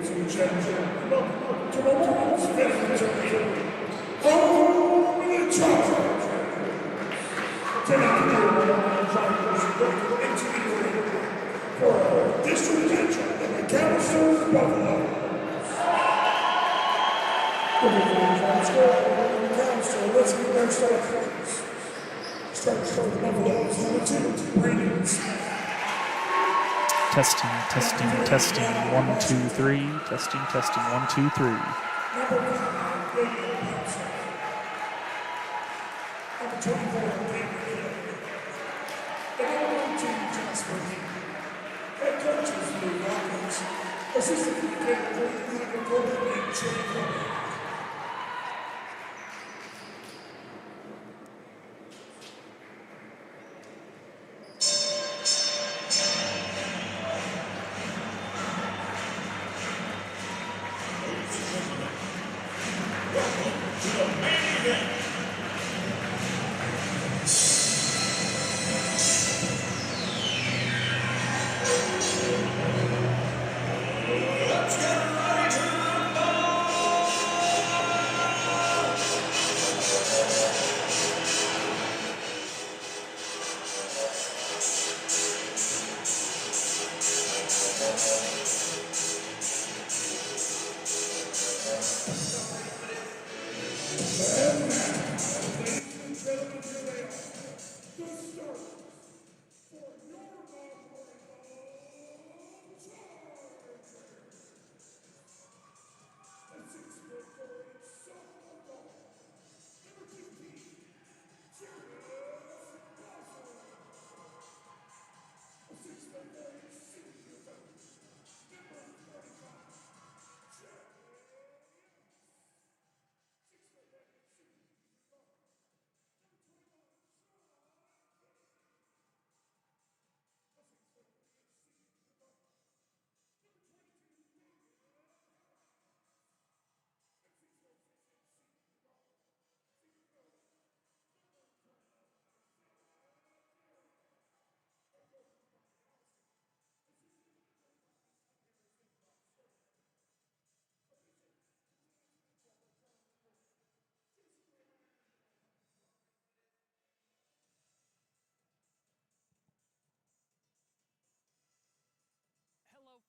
ladies and gentlemen, welcome to tonight's victory. Home the Chargers. Tonight, the Chargers broke into the arena for district matchup, the McAlester Buffaloes. Let's get their start, please. Start with Buffaloes, number 2, Ratings. Testing, 1, 2, 3. Testing, 1, 2, 3. Number 24, David Hill. The number 2, Jasper Hill. Head coaches, Lou Rockets. Assistant head coordinator, Trey Coleman.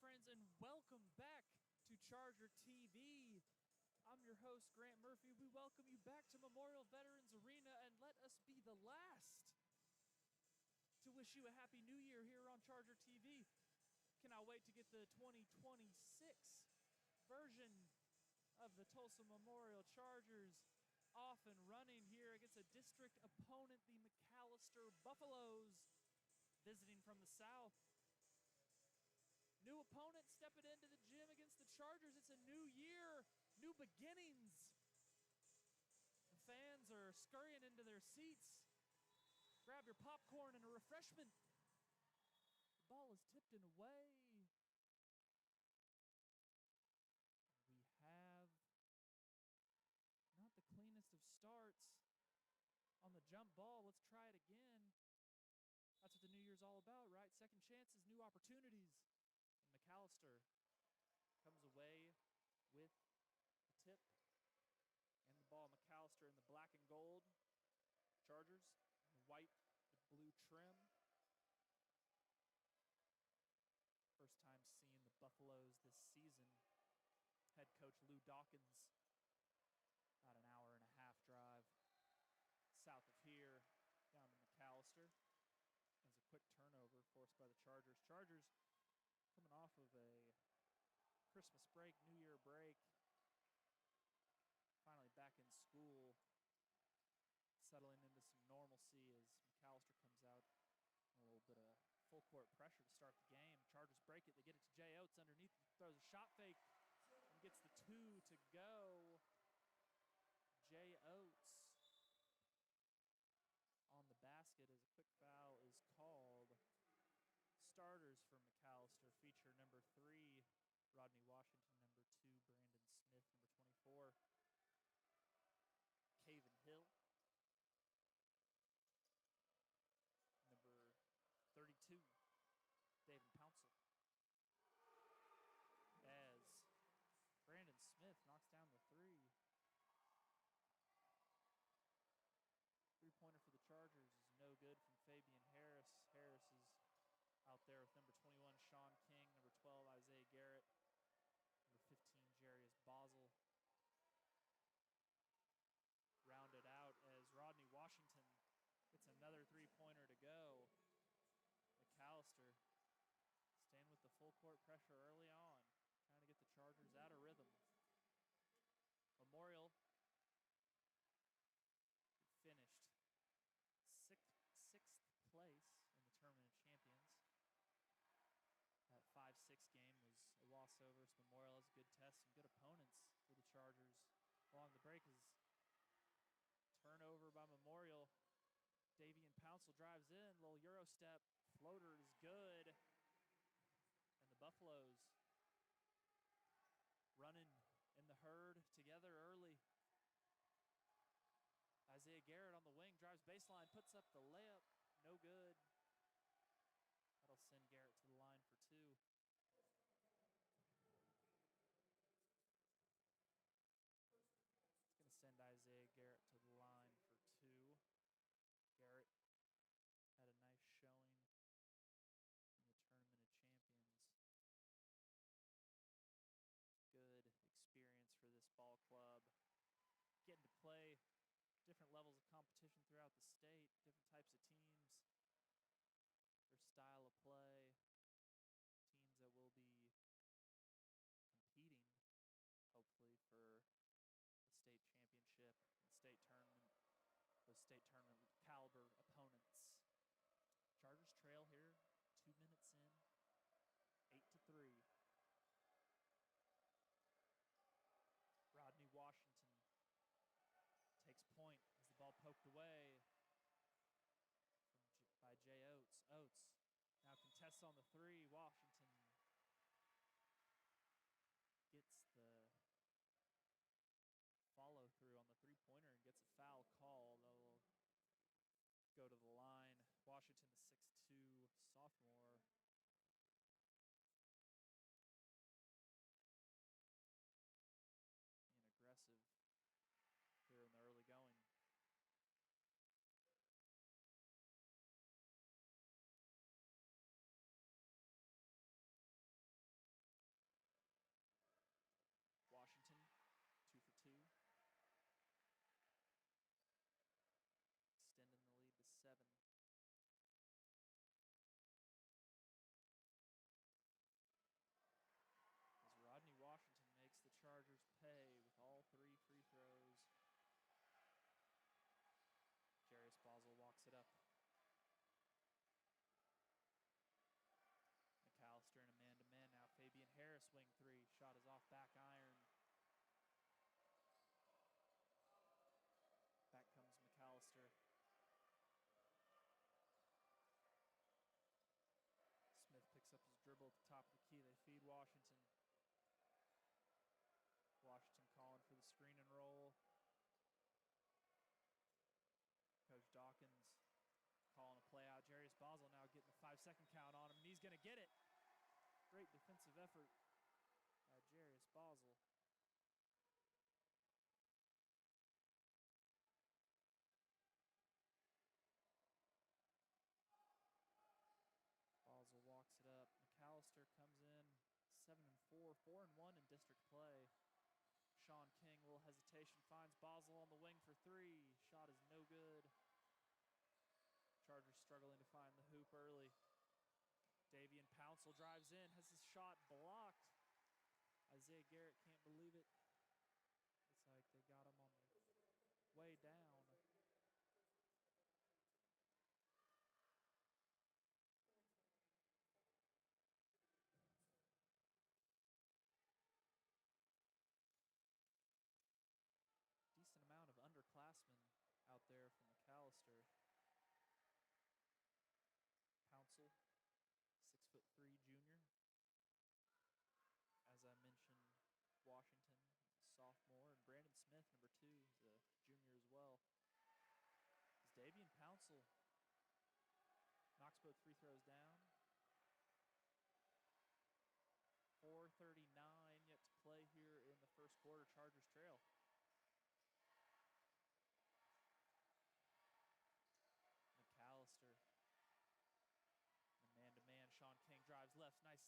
Friends, and welcome back to Charger TV. I'm your host, Grant Murphy. We welcome you back to Memorial Veterans Arena, and let us be the last to wish you a Happy New Year here on Charger TV. Cannot wait to get the 2026 version of the Tulsa Memorial Chargers off and running here against a district opponent, the McAlester Buffaloes, visiting from the south. New opponent stepping into the gym against the Chargers. It's a new year, new beginnings. The fans are scurrying into their seats. Grab your popcorn and a refreshment. The ball is tipped and away. We have not the cleanest of starts on the jump ball. Let's try it again. That's what the new year's all about, right? Second chances, new opportunities. McAlester comes away with the tip and the ball. McAlester in the black and gold. Chargers in the white with blue trim. First time seeing the Buffaloes this season. Head coach Lou Dawkins, about an hour and a half drive south of here down to McAlester. As a quick turnover forced by the Chargers. Chargers coming off of a Christmas break, New Year break, finally back in school, settling into some normalcy as McAlester comes out in a little bit of full court pressure to start the game. Chargers break it, they get it to Jay Oates underneath, throws a shot fake, and gets the 2 to go. Jay Oates on the basket as a quick foul is called. Starters for McAlester feature number 3, Rodney Washington, number 2, Brandon Smith, number 24, Caven Hill, number 32, David Pouncil. As Fabian Harris. Harris is out there with number 21, Sean King, number 12, Isaiah Garrett, number 15, Jarius Basel. Rounded out as Rodney Washington gets another three-pointer to go. McAlester staying with the full court pressure early on, trying to get the Chargers out of rhythm. Memorial finished sixth place in the Tournament of Champions. That 5-6 game was a loss over, so Memorial has a good test, some good opponents for the Chargers. Along the break is turnover by Memorial. Davian Pouncil drives in, little Euro step, floater is good. And the Buffaloes running in the herd together early. Isaiah Garrett on the wing, drives baseline, puts up the layup, no good. That'll send Garrett to the line for two. It's going to send Isaiah Garrett to the line for two. Garrett had a nice showing in the Tournament of Champions. Good experience for this ball club. Getting to play different levels of competition throughout the state, different types of teams, their style of play, teams that will be competing, hopefully, for the state championship and state tournament, those state tournament caliber opponents. Chargers trail here, 2 minutes in, 8-3. Rodney Washington takes point as the ball poked away by Jay Oates. Oates now contests on the three. Washington gets the follow through on the three-pointer and gets a foul call. They'll go to the line. Washington, the 6'2" sophomore. Being aggressive here in the early going. Washington, 2 for 2. Extending the lead to 7. As Rodney Washington makes the Chargers pay with all 3 free throws. Jarius Basel walks it up. McAlester in a man-to-man now. Fabian Harris, wing 3. Shot is off back iron. Back comes McAlester. Smith picks up his dribble at the top of the key. They feed Washington. Washington calling for the screen and roll. Coach Dawkins calling a play out. Jarius Basel now getting the 5-second count on him, and he's going to get it. Great defensive effort by Jarius Basel. Basel walks it up. McAlester comes in 7-4, 4-1 in district play. Sean King, a little hesitation, finds Basel on the wing for 3. Shot is no good. Chargers struggling to find the hoop early. Davian Pouncil drives in, has his shot blocked. Isaiah Garrett can't believe it. It's like they got him on the way down. Decent amount of underclassmen out there from McAlester. Pouncil, 6'3" junior. As I mentioned, Washington, sophomore, and Brandon Smith, number 2, is a junior as well. As Davian Pouncil knocks both free throws down. 4:39 yet to play here in the first quarter. Chargers trail. McAlester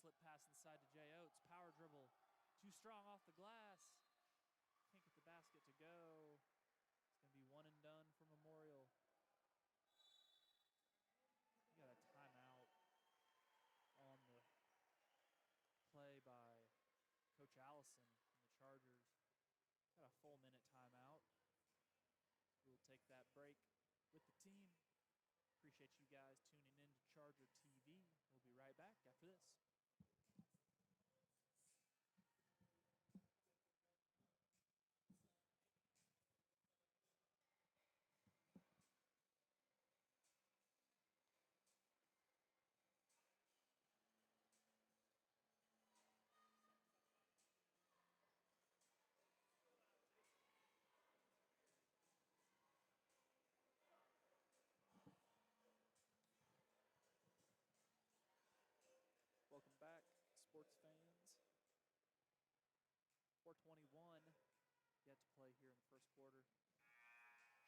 slip pass inside to Jay Oates. Power dribble. Too strong off the glass. Can't get the basket to go. It's going to be one and done for Memorial. We got a timeout on the play by Coach Allison from the Chargers. Got a full minute timeout. We'll take that break with the team. Appreciate you guys tuning in to Charger TV. We'll be right back after this. Welcome back, sports fans. 4:21 yet to play here in the first quarter.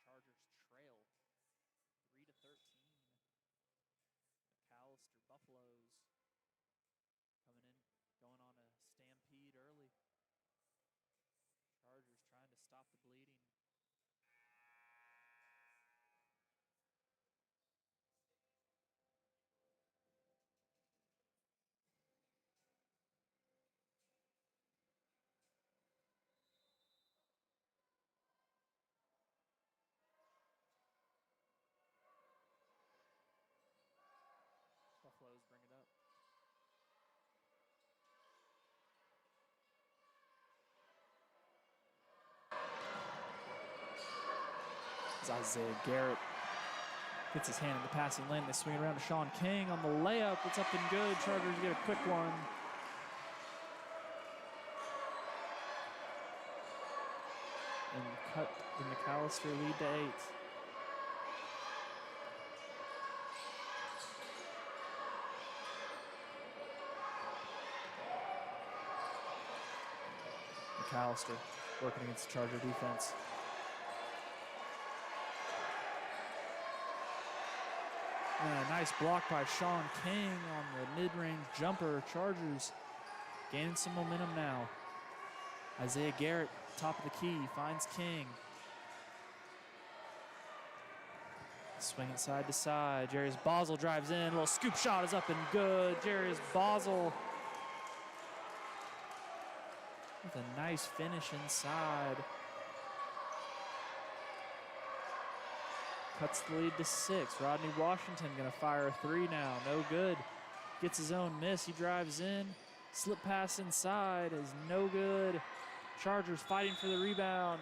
Chargers trail 3-13. McAlester Buffaloes coming in, going on a stampede early. Chargers trying to stop the bleeding. Buffaloes bring it up. It's Isaiah Garrett. Gets his hand in the passing lane. They swing it around to Sean King on the layup. It's up and good. Chargers get a quick one. And cut the McAlester lead to 8. McAlester working against the Charger defense. And a nice block by Sean King on the mid-range jumper. Chargers gaining some momentum now. Isaiah Garrett, top of the key, finds King. Swinging side to side. Jarius Basel drives in. A little scoop shot is up and good. Jarius Basel with a nice finish inside. Cuts the lead to 6. Rodney Washington gonna fire a 3 now. No good. Gets his own miss. He drives in. Slip pass inside is no good. Chargers fighting for the rebound.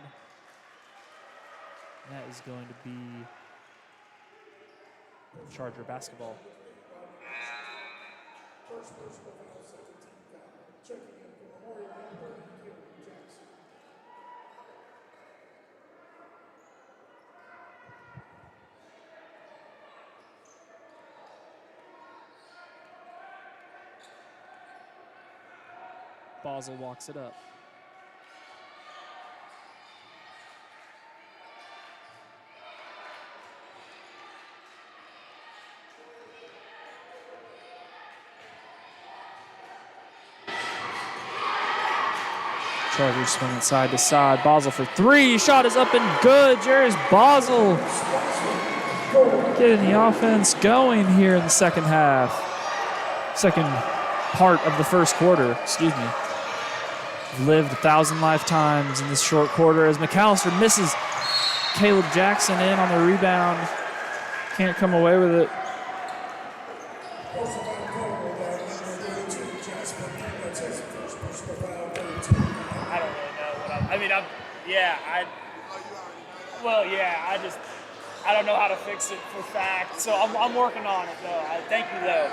That is going to be Charger basketball. First personal foul, second team foul. Checking in for Memorial number 30, Jackson. Basel walks it up. Chargers swinging side to side. Basel for 3. Shot is up and good. Jarius Basel getting the offense going here in the second half. Second part of the first quarter, excuse me. Lived 1,000 lifetimes in this short quarter as McAlester misses Caleb Jackson in on the rebound. Can't come away with it. I don't know how to fix it for fact, so I'm working on it though. Thank you though.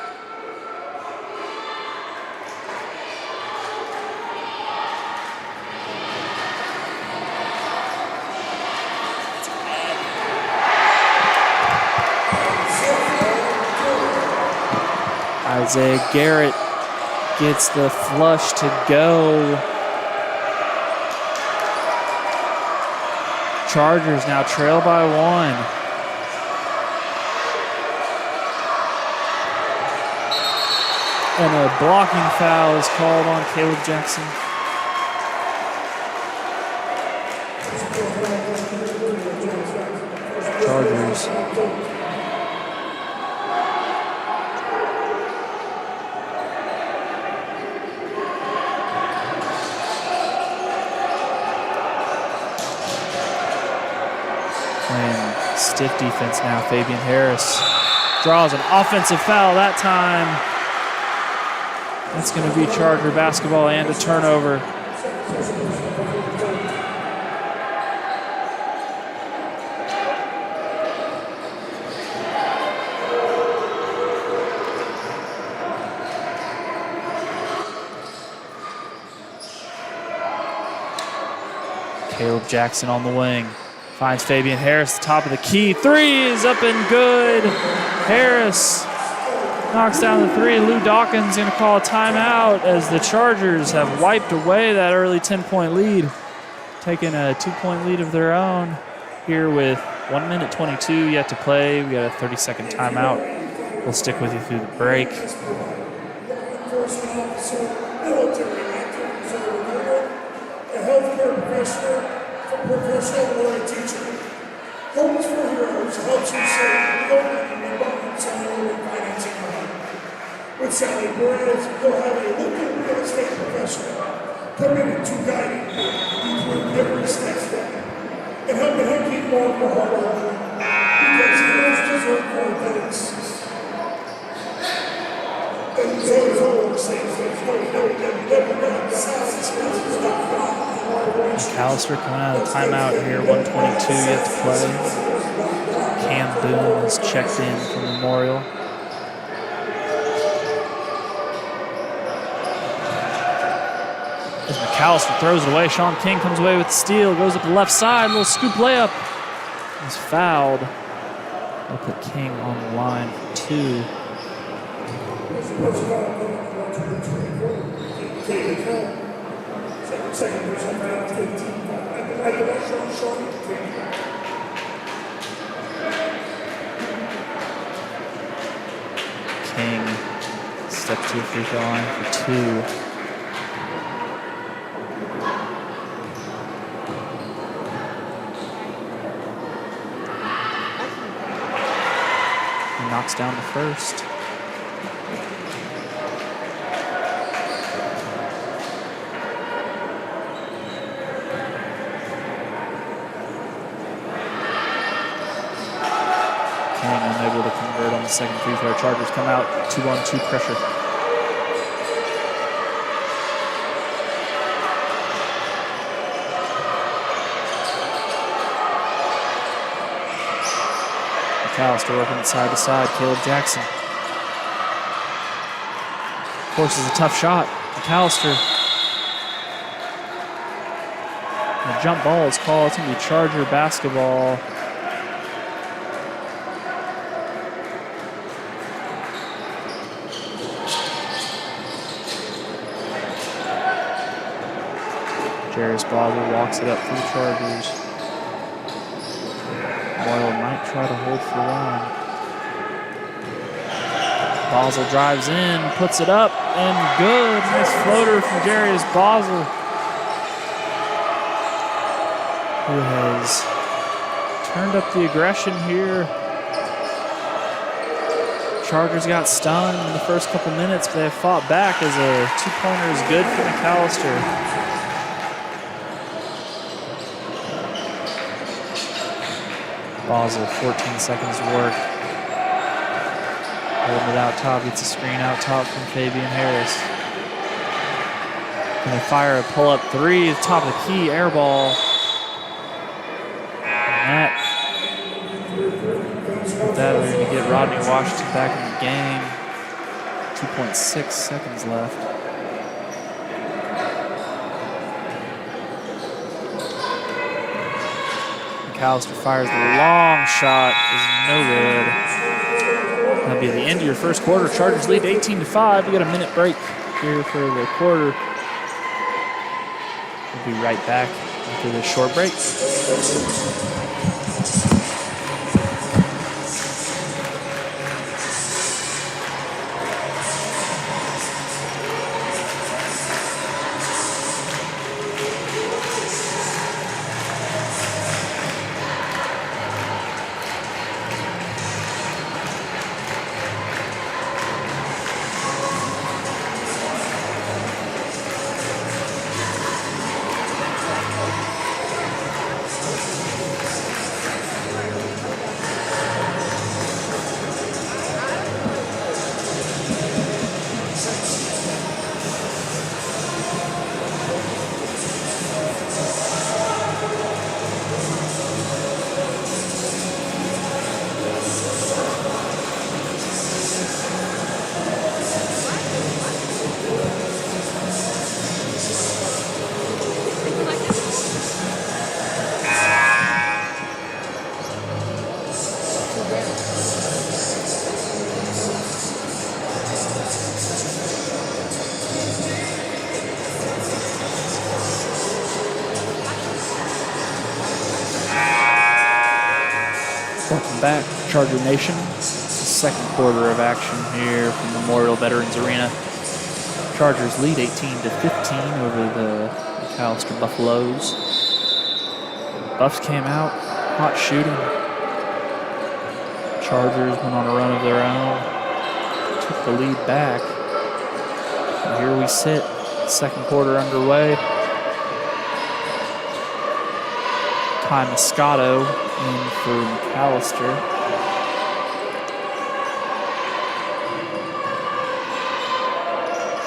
Isaiah Garrett gets the flush to go. Chargers now trail by 1. And a blocking foul is called on Caleb Jackson. Chargers. Playing stiff defense now. Fabian Harris draws an offensive foul that time. That's going to be Charger basketball and a turnover. Caleb Jackson on the wing. Finds Fabian Harris, the top of the key. Three is up and good. Harris knocks down the three. Lou Dawkins going to call a timeout as the Chargers have wiped away that early 10-point lead, taking a 2-point lead of their own here with 1 minute 22 yet to play. We got a 30-second timeout. We'll stick with you through the break. Enforcement officer, military activities of the world, a healthcare professional, a professional or a teacher. Homes for Heroes helps you save real money in abundance on your financing money. With Sally Perez, you'll have a local real estate professional committed to guiding you through every step and helping him keep more of your heart open because heroes deserve more than this. McAlester coming out of the timeout here, 1:22 yet to play. Cam Boone is checked in from Memorial. As McAlester throws it away, Sean King comes away with the steal, goes up the left side, little scoop layup. He's fouled. They'll put King on the line for two. King steps to the free throw line for two. He knocks down the first. Unable to convert on the second free throw. Chargers come out 2-on-2 pressure. McAlester working side to side. Caleb Jackson forces a tough shot. McAlester. The jump ball is called. It's going to be Charger basketball. Jarius Boswell walks it up for the Chargers. Boyle might try to hold for one. Boswell drives in, puts it up, and good. Nice floater from Jarius Boswell, who has turned up the aggression here. Chargers got stung in the first couple minutes, but they have fought back as a two-pointer is good for McAlester. Basel, 14 seconds to work. Holding it out top, gets a screen out top from Fabian Harris. Gonna fire a pull-up three at the top of the key, air ball. And with that, we're gonna get Rodney Washington back in the game. 2.6 seconds left. McAlester fires the long shot, is no good. That'll be the end of your first quarter. Chargers lead 18-5. We got a minute break here for the quarter. We'll be right back after this short break. Welcome back, Charger Nation. Second quarter of action here from Memorial Veterans Arena. Chargers lead 18-15 over the McAlester Buffaloes. Buffs came out, hot shooting. Chargers went on a run of their own, took the lead back. And here we sit, second quarter underway. Ty Moscato in for McAlester.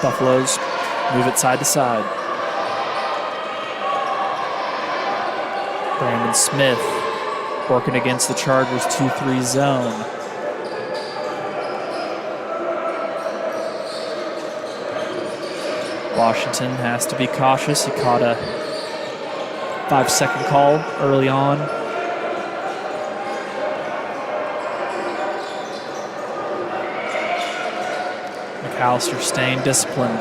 Buffaloes move it side to side. Brandon Smith working against the Chargers 2-3 zone. Washington has to be cautious. He caught a 5-second call early on. McAlester staying disciplined.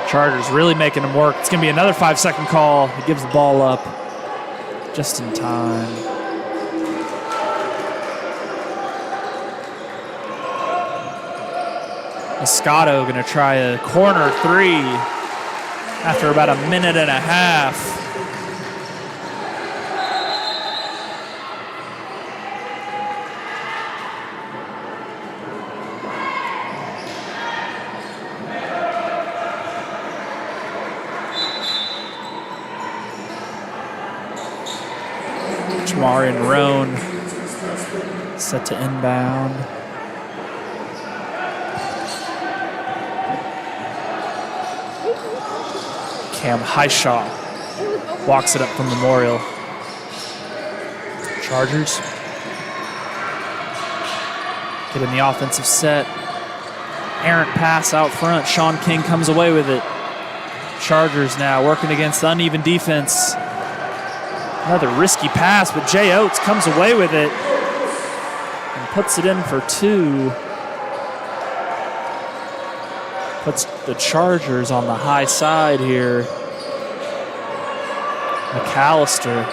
Chargers really making him work. It's going to be another 5-second call. He gives the ball up just in time. Moscato going to try a corner three after about a minute and a half. Jamarian Roan set to inbound. Cam Highshaw walks it up from Memorial. Chargers get in the offensive set. Errant pass out front. Sean King comes away with it. Chargers now working against uneven defense. Another risky pass, but Jay Oates comes away with it and puts it in for two. Puts the Chargers on the high side here. McAlester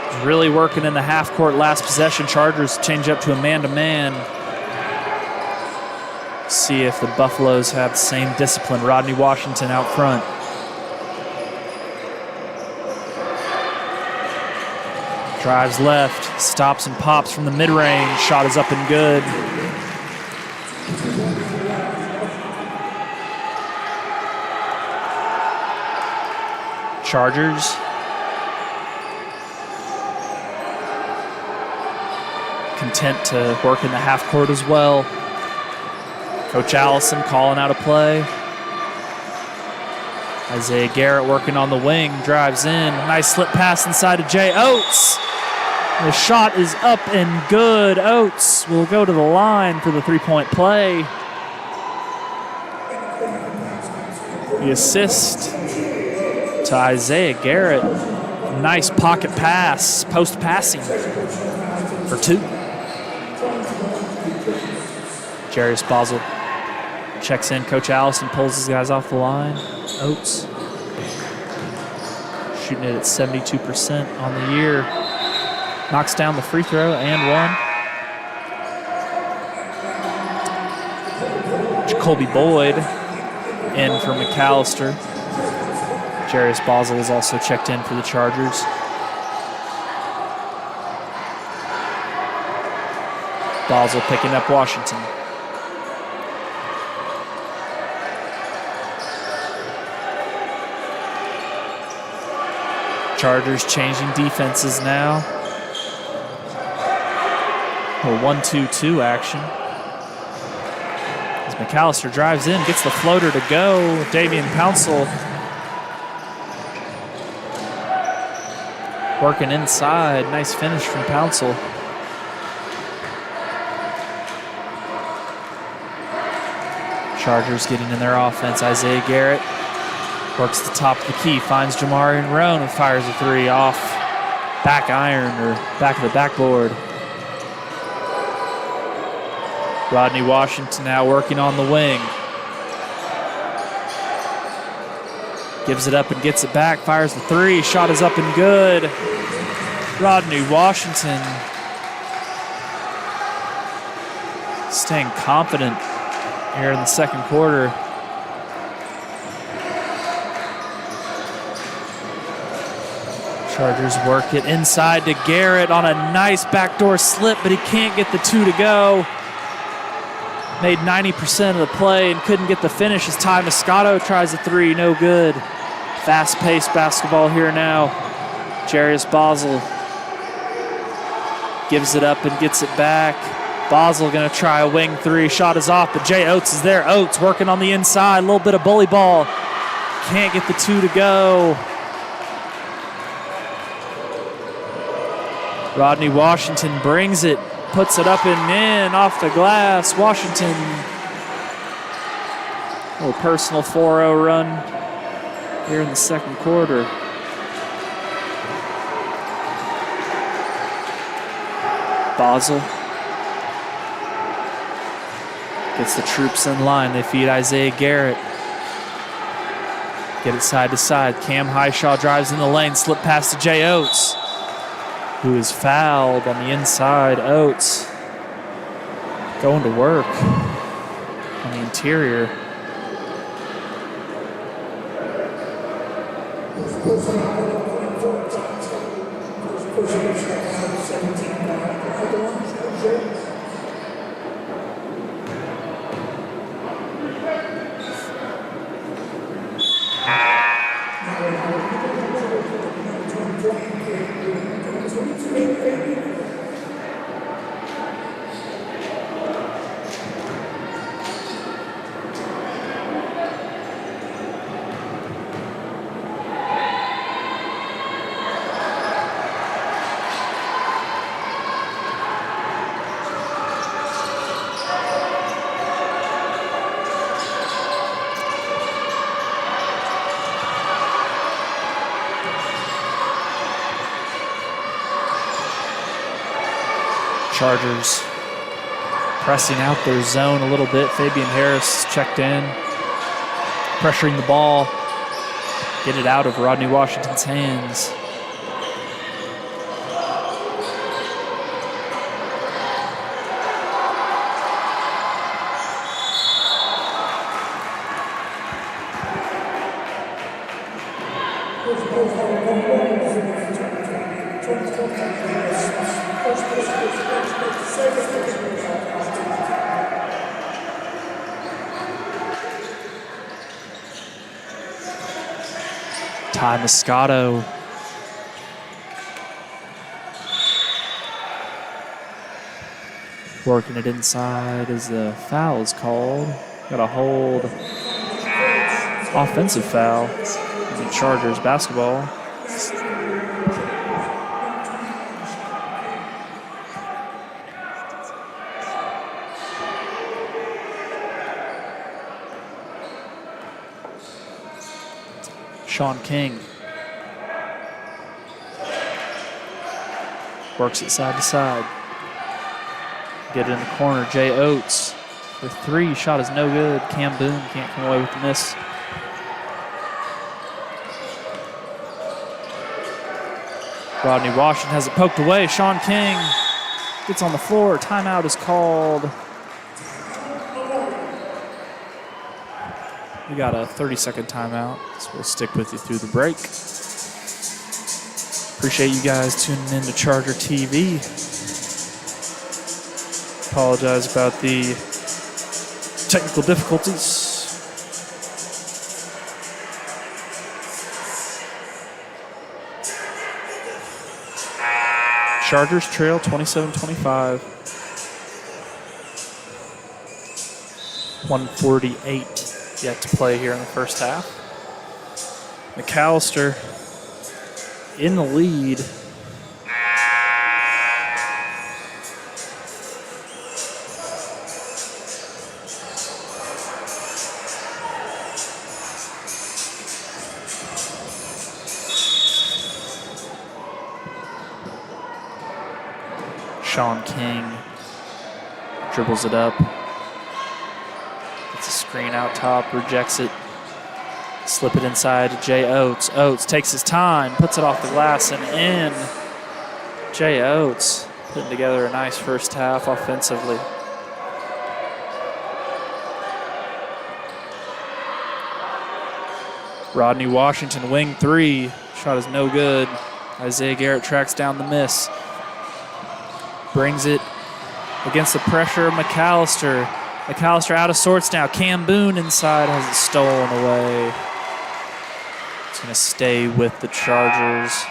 is really working in the half court last possession. Chargers change up to a man-to-man. See if the Buffaloes have the same discipline. Rodney Washington out front. Drives left, stops and pops from the mid-range. Shot is up and good. Chargers content to work in the half court as well. Coach Allison calling out a play. Isaiah Garrett working on the wing, drives in. Nice slip pass inside to Jay Oates. The shot is up and good. Oates will go to the line for the three-point play. The assist to Isaiah Garrett. Nice pocket pass, post passing for two. Jarius Basel checks in. Coach Allison pulls his guys off the line. Oates shooting it at 72% on the year. Knocks down the free throw and one. Jacoby Boyd in for McAlester. Jarius Basel is also checked in for the Chargers. Basel picking up Washington. Chargers changing defenses now. A 1-2-2 action. As McAlester drives in, gets the floater to go. Damian Pouncil working inside. Nice finish from Pouncil. Chargers getting in their offense. Isaiah Garrett works the top of the key, finds Jamarian Roan and fires a three off back iron or back of the backboard. Rodney Washington now working on the wing. Gives it up and gets it back. Fires the three. Shot is up and good. Rodney Washington staying confident here in the second quarter. Chargers work it inside to Garrett on a nice backdoor slip, but he can't get the two to go. Made 90% of the play and couldn't get the finish as Ty Moscato tries a three, no good. Fast-paced basketball here now. Jarius Basel gives it up and gets it back. Basel gonna try a wing three. Shot is off, but Jay Oates is there. Oates working on the inside, a little bit of bully ball. Can't get the two to go. Rodney Washington brings it, puts it up and in off the glass. Washington, a little personal 4-0 run here in the second quarter. Basel gets the troops in line. They feed Isaiah Garrett. Get it side to side. Cam Highshaw drives in the lane, slip pass to Jay Oates, who is fouled on the inside. Oates going to work on the interior. Chargers pressing out their zone a little bit. Fabian Harris checked in, pressuring the ball, get it out of Rodney Washington's hands. Ty Moscato working it inside as the foul is called. Got a hold. Offensive foul. The Chargers basketball. Sean King works it side to side. Get it in the corner. Jay Oates for three. Shot is no good. Cam Boone can't come away with the miss. Rodney Washington has it poked away. Sean King gets on the floor. Timeout is called. We got a 30-second timeout, so we'll stick with you through the break. Appreciate you guys tuning in to Charger TV. Apologize about the technical difficulties. Chargers trail 27-25. 148 yet to play here in the first half. McAlester in the lead. Sean King dribbles it up. Gets a screen out top, rejects it. Slip it inside to Jay Oates. Oates takes his time, puts it off the glass and in. Jay Oates putting together a nice first half offensively. Rodney Washington, wing three. Shot is no good. Isaiah Garrett tracks down the miss. Brings it against the pressure of McAlester. McAlester out of sorts now. Cam Boone inside has it stolen away. It's going to stay with the Chargers.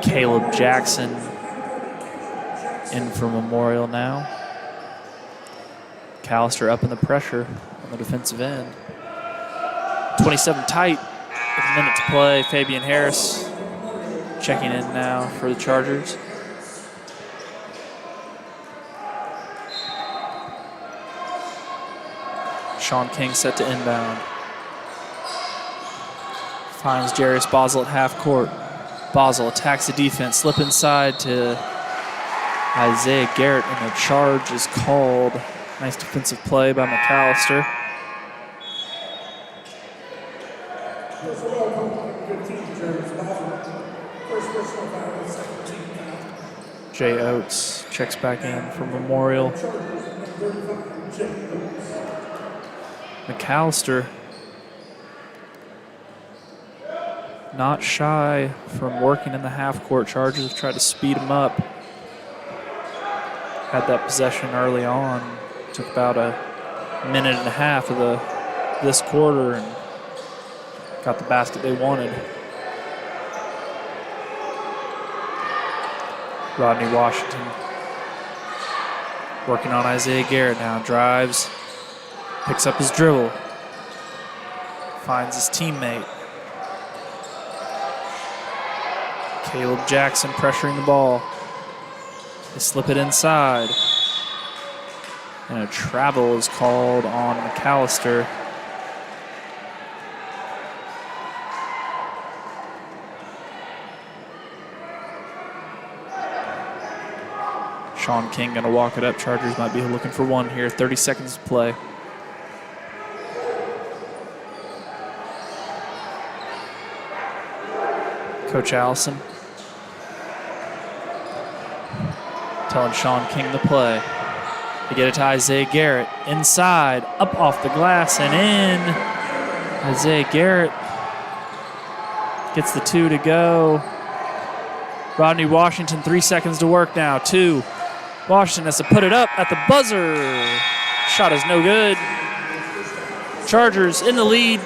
Caleb Jackson in for Memorial now. McAlester up in the pressure on the defensive end. 27 tight with a minute to play. Fabian Harris checking in now for the Chargers. Sean King set to inbound. Finds Jarius Bosel at half court. Bosel attacks the defense, slip inside to Isaiah Garrett, and a charge is called. Nice defensive play by McAlester. Jay Oates checks back in for Memorial. McAlester not shy from working in the half court. Chargers have tried to speed him up. Had that possession early on. Took about a minute and a half of this quarter and got the basket they wanted. Rodney Washington working on Isaiah Garrett now. Drives, picks up his dribble, finds his teammate. Caleb Jackson pressuring the ball. They slip it inside. And a travel is called on McAlester. Sean King gonna walk it up. Chargers might be looking for one here. 30 seconds to play. Coach Allison telling Sean King to play. They get it to Isaiah Garrett. Inside, up off the glass and in. Isaiah Garrett gets the two to go. Rodney Washington, 3 seconds to work now. Two. Washington has to put it up at the buzzer. Shot is no good. Chargers in the lead,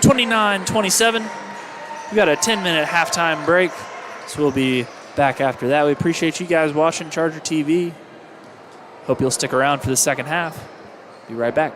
29-27. We got a 10-minute halftime break, so we'll be back after that. We appreciate you guys watching Charger TV. Hope you'll stick around for the second half. Be right back.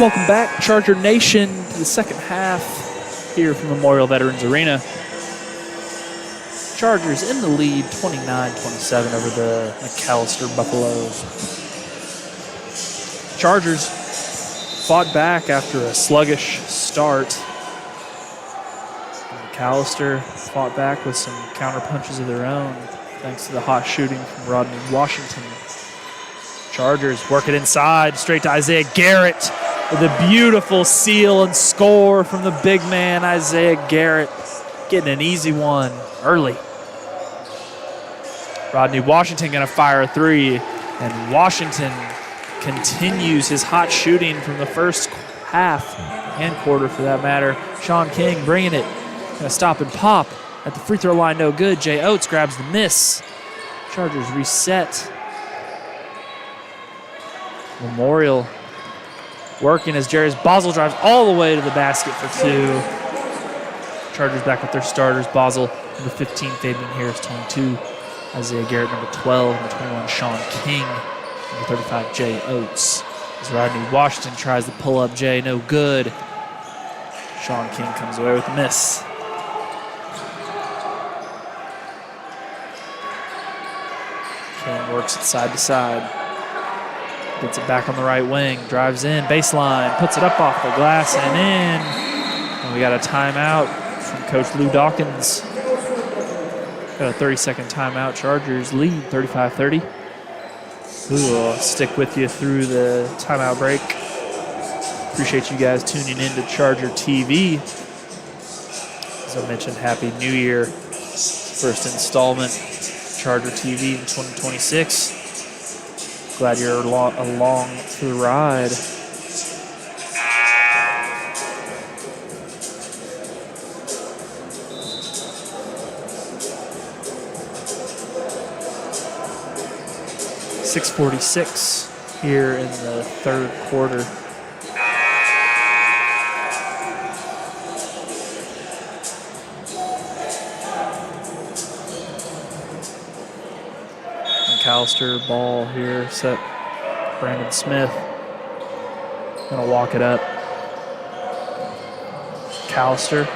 Welcome back, Charger Nation, to the second half here from Memorial Veterans Arena. Chargers in the lead, 29-27 over the McAlester Buffaloes. Chargers fought back after a sluggish start. McAlester fought back with some counter punches of their own, thanks to the hot shooting from Rodney Washington. Chargers work it inside, straight to Isaiah Garrett with a beautiful seal and score from the big man, Isaiah Garrett, getting an easy one early. Rodney Washington gonna fire a three, and Washington continues his hot shooting from the first half and quarter for that matter. Sean King bringing it, gonna stop and pop at the free throw line, no good. Jay Oates grabs the miss. Chargers reset. Memorial working as Jarius Boswell drives all the way to the basket for two. Chargers back with their starters. Boswell, number 15, Fabian Harris, 22. Isaiah Garrett, number 12. Number 21, Sean King. Number 35, Jay Oates. As Rodney Washington tries to pull up Jay, no good. Sean King comes away with a miss. King works it side to side. Gets it back on the right wing, drives in, baseline, puts it up off the glass and in. And we got a timeout from Coach Lou Dawkins. Got a 30-second timeout. Chargers lead 35-30. Lou will stick with you through the timeout break. Appreciate you guys tuning in to Charger TV. As I mentioned, Happy New Year. First installment, Charger TV in 2026. Glad you're along for the ride. .646 here in the third quarter. McAlester ball here, set. Brandon Smith gonna walk it up. McAlester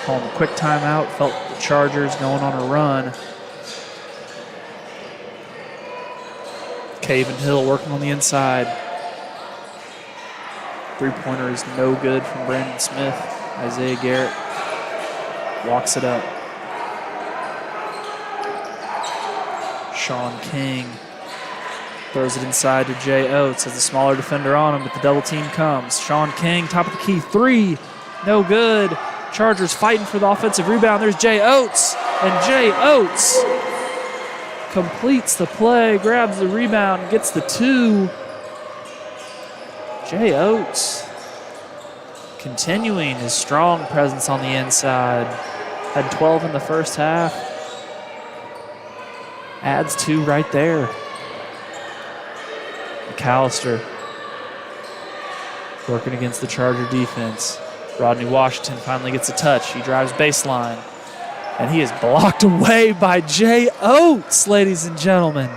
calling a quick timeout. Felt the Chargers going on a run. Caven Hill working on the inside. Three-pointer is no good from Brandon Smith. Isaiah Garrett walks it up. Sean King throws it inside to Jay Oates as the smaller defender on him, but the double team comes. Sean King, top of the key, three, no good. Chargers fighting for the offensive rebound. There's Jay Oates, and Jay Oates completes the play, grabs the rebound, gets the two. Jay Oates continuing his strong presence on the inside. Had 12 in the first half. Adds two right there. McAlester working against the Charger defense. Rodney Washington finally gets a touch. He drives baseline. And he is blocked away by Jay Oates, ladies and gentlemen.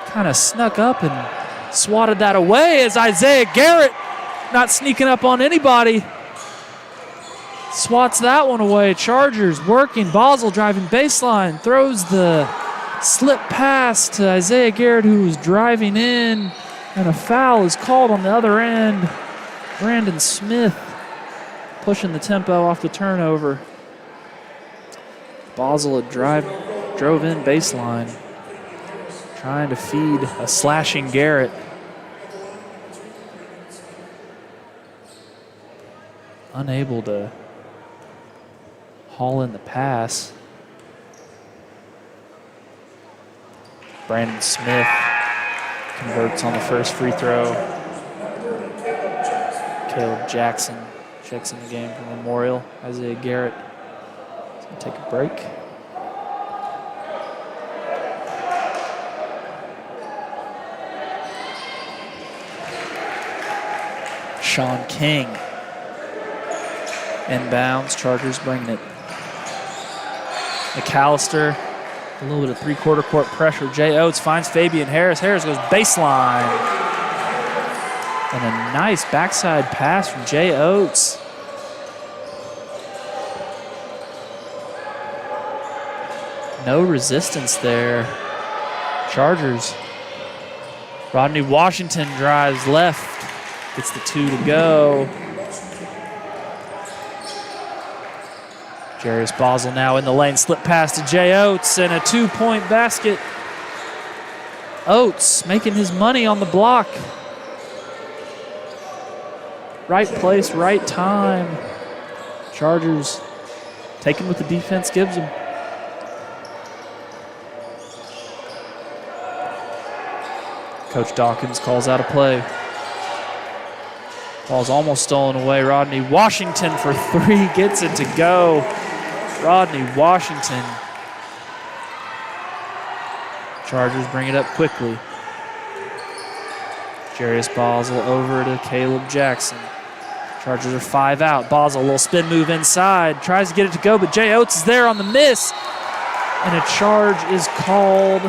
Kind of snuck up and swatted that away as Isaiah Garrett, not sneaking up on anybody, swats that one away. Chargers working. Boswell driving baseline. Throws the slip pass to Isaiah Garrett, who was driving in. And a foul is called on the other end. Brandon Smith pushing the tempo off the turnover. Boswell had drove in baseline, trying to feed a slashing Garrett. Unable to haul in the pass. Brandon Smith converts on the first free throw. Caleb Jackson checks in the game for Memorial. Isaiah Garrett is going to take a break. Sean King. Inbounds, Chargers bringing it. McAlester, a little bit of three-quarter court pressure. Jay Oates finds Fabian Harris. Harris goes baseline. And a nice backside pass from Jay Oates. No resistance there. Chargers. Rodney Washington drives left. Gets the 2 to go. Jarius Bosel now in the lane. Slip pass to Jay Oates and a 2-point basket. Oates making his money on the block. Right place, right time. Chargers taking what the defense gives them. Coach Dawkins calls out a play. Ball's almost stolen away. Rodney Washington for 3 gets it to go. Rodney Washington. Chargers bring it up quickly. Jarius Bosel over to Caleb Jackson. Chargers are 5 out. Bosel, a little spin move inside. Tries to get it to go, but Jay Oates is there on the miss. And a charge is called.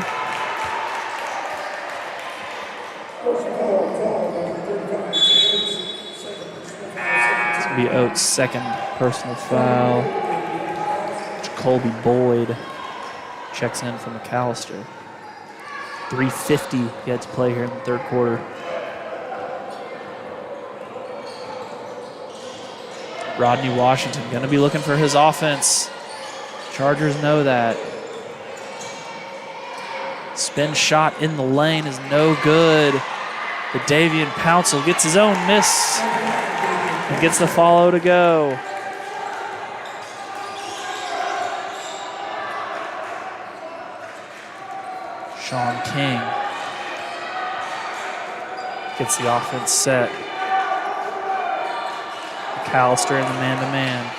It's going to be Oates' second personal foul. Colby Boyd checks in from McAlester. 3:50 he had to play here in the third quarter. Rodney Washington going to be looking for his offense. Chargers know that. Spin shot in the lane is no good. But Davian Pouncil gets his own miss and gets the follow to go. Sean King gets the offense set. McAlester in the man-to-man.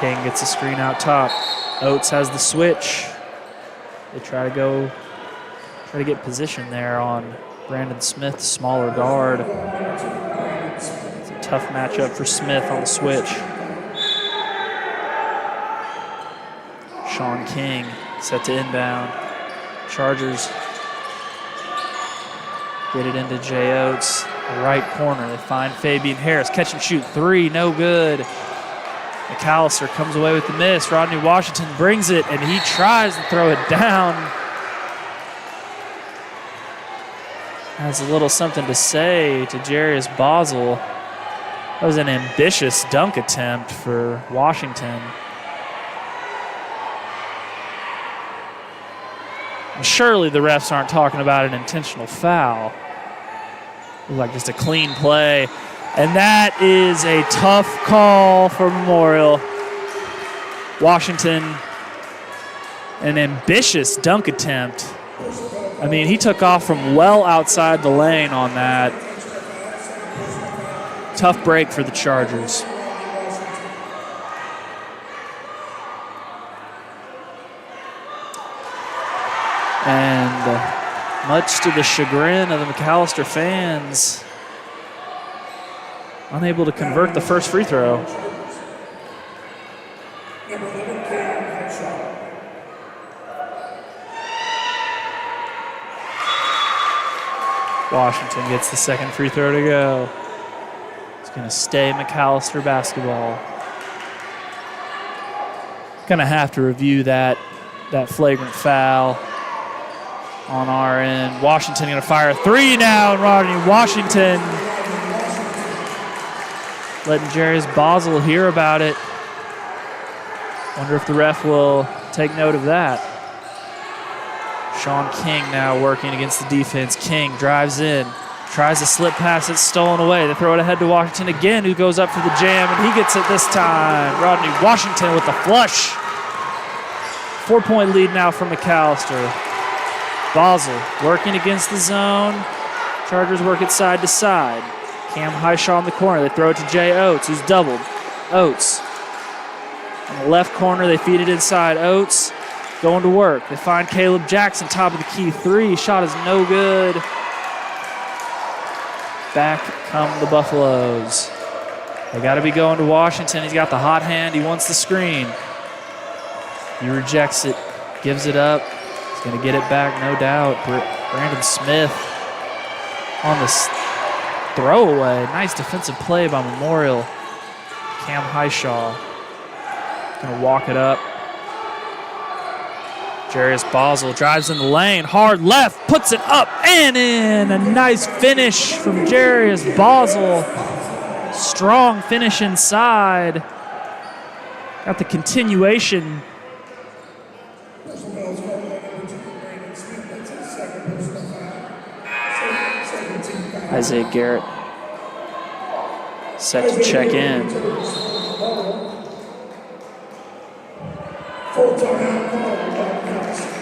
King gets a screen out top. Oates has the switch. They try to get position there on Brandon Smith, smaller guard. It's a tough matchup for Smith on the switch. Sean King set to inbound. Chargers get it into Jay Oates, right corner. They find Fabian Harris, catch and shoot 3, no good. McAlester comes away with the miss. Rodney Washington brings it, and he tries to throw it down. Has a little something to say to Jarius Bosel. That was an ambitious dunk attempt for Washington. And surely the refs aren't talking about an intentional foul. Looked like just a clean play. And that is a tough call for Memorial. Washington, an ambitious dunk attempt. I mean, he took off from well outside the lane on that. Tough break for the Chargers. And much to the chagrin of the McAlester fans, unable to convert the first free throw. Washington gets the second free throw to go. It's going to stay McAlester basketball. Going to have to review that flagrant foul on our end. Washington going to fire a 3 now, and Rodney Washington letting Jarius Bosel hear about it. Wonder if the ref will take note of that. Sean King now working against the defense. King drives in, tries to slip pass, it's stolen away. They throw it ahead to Washington again, who goes up for the jam, and he gets it this time. Rodney Washington with the flush. 4-point lead now for McAlester. Bosel working against the zone. Chargers work it side to side. Cam Highshaw in the corner. They throw it to Jay Oates, who's doubled. Oates on the left corner. They feed it inside. Oates going to work. They find Caleb Jackson, top of the key 3. Shot is no good. back come the Buffaloes. They got to be going to Washington. He's got the hot hand. He wants the screen. He rejects it, gives it up. He's going to get it back, no doubt. Brandon Smith on the throwaway. Nice defensive play by Memorial. Cam Highshaw going to walk it up. Jarius Boswell drives in the lane, hard left, puts it up and in. A nice finish from Jarius Boswell. Strong finish inside. Got the continuation. Isaiah Garrett set to check in. Full timeout call by McAlester.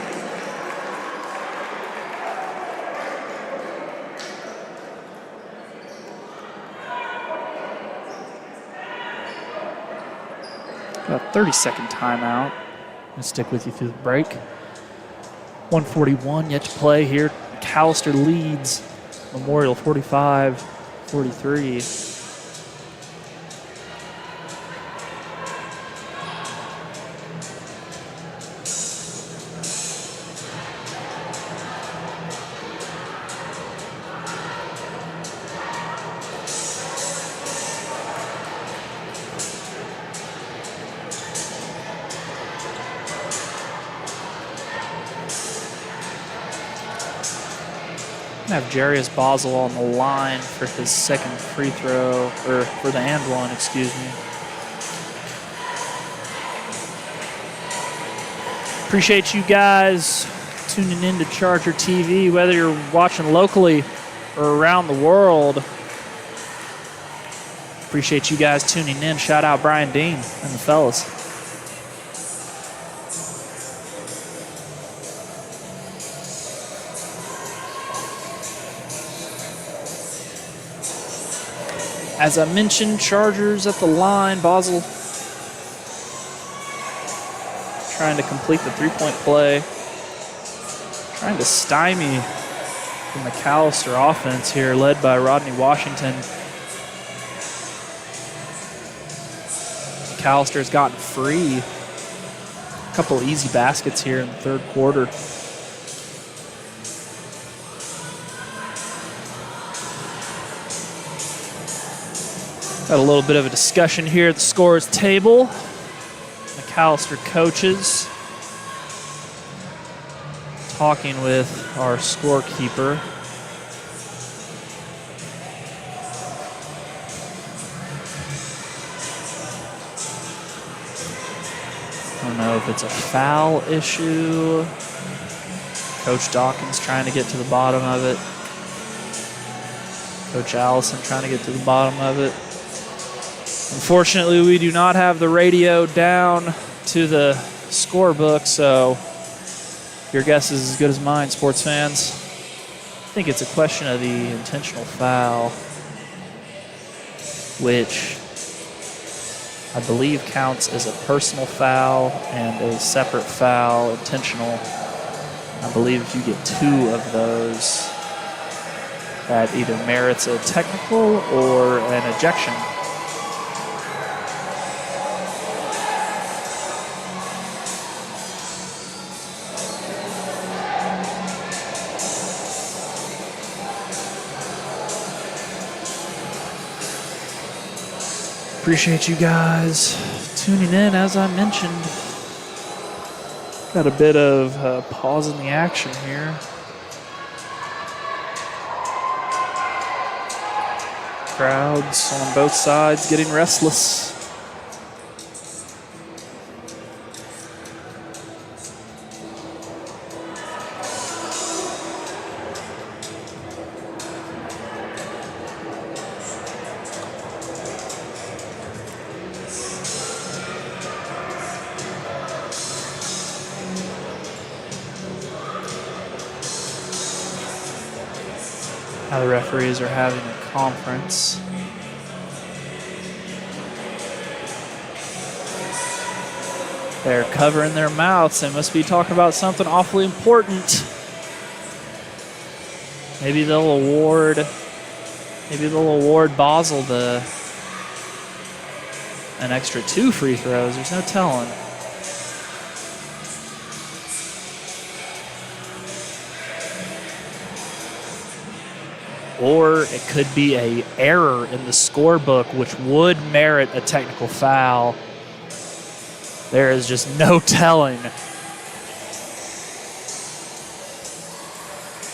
About 30-second timeout. I'll stick with you through the break. 1:41 yet to play here. McAlester leads Memorial 45-43. Have Jarius Boswell on the line for his second free throw, or for the and one, excuse me. Appreciate you guys tuning in to Charger TV, whether you're watching locally or around the world. Appreciate you guys tuning in. Shout out Brian Dean and the fellas. As I mentioned, Chargers at the line. Boswell trying to complete the three-point play. Trying to stymie the McAlester offense here, led by Rodney Washington. McAllister's gotten free. A couple easy baskets here in the third quarter. Got a little bit of a discussion here at the scorer's table. McAlester coaches talking with our scorekeeper. I don't know if it's a foul issue. Coach Dawkins trying to get to the bottom of it. Coach Allison trying to get to the bottom of it. Unfortunately, we do not have the radio down to the scorebook, so your guess is as good as mine, sports fans. I think it's a question of the intentional foul, which I believe counts as a personal foul and a separate foul, intentional. I believe if you get two of those, that either merits a technical or an ejection. Appreciate you guys tuning in, as I mentioned. Got a bit of pause in the action here. Crowds on both sides getting restless. Now the referees are having a conference. They're covering their mouths. They must be talking about something awfully important. Maybe they'll award Maybe they'll award Basel an extra 2 free throws. There's no telling. Or it could be an error in the scorebook, which would merit a technical foul. There is just no telling.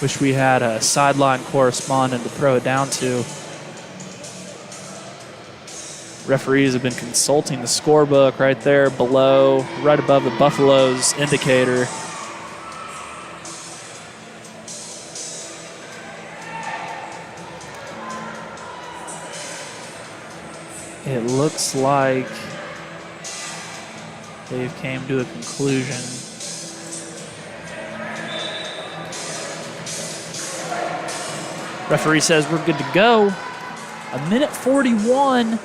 Wish we had a sideline correspondent to throw it down to. Referees have been consulting the scorebook right there below, right above the Buffaloes indicator. It looks like they've came to a conclusion. Referee says we're good to go. 1:41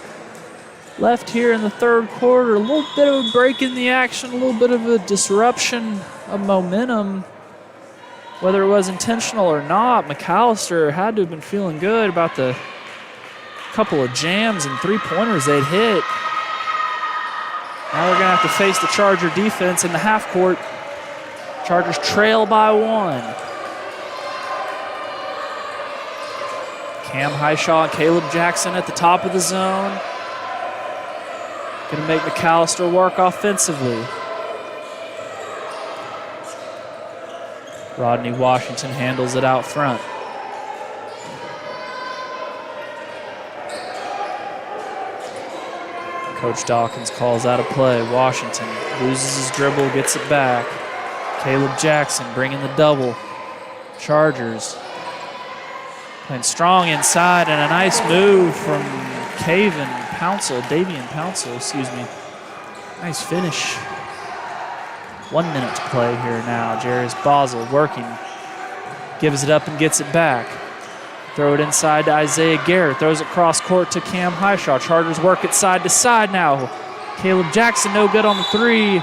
left here in the third quarter. A little bit of a break in the action, a little bit of a disruption of momentum. Whether it was intentional or not, McAlester had to have been feeling good about the couple of jams and three-pointers they'd hit. Now they're going to have to face the Charger defense in the half court. Chargers trail by 1. Cam Highshaw and Caleb Jackson at the top of the zone. Going to make McAlester work offensively. Rodney Washington handles it out front. Coach Dawkins calls out a play. Washington loses his dribble, gets it back. Caleb Jackson bringing the double. Chargers playing strong inside, and a nice move from Davian Pouncil, excuse me. Nice finish. 1 minute to play here now. Jarius Basel working. Gives it up and gets it back. Throw it inside to Isaiah Garrett. Throws it cross court to Cam Highshaw. Chargers work it side to side now. Caleb Jackson no good on the 3.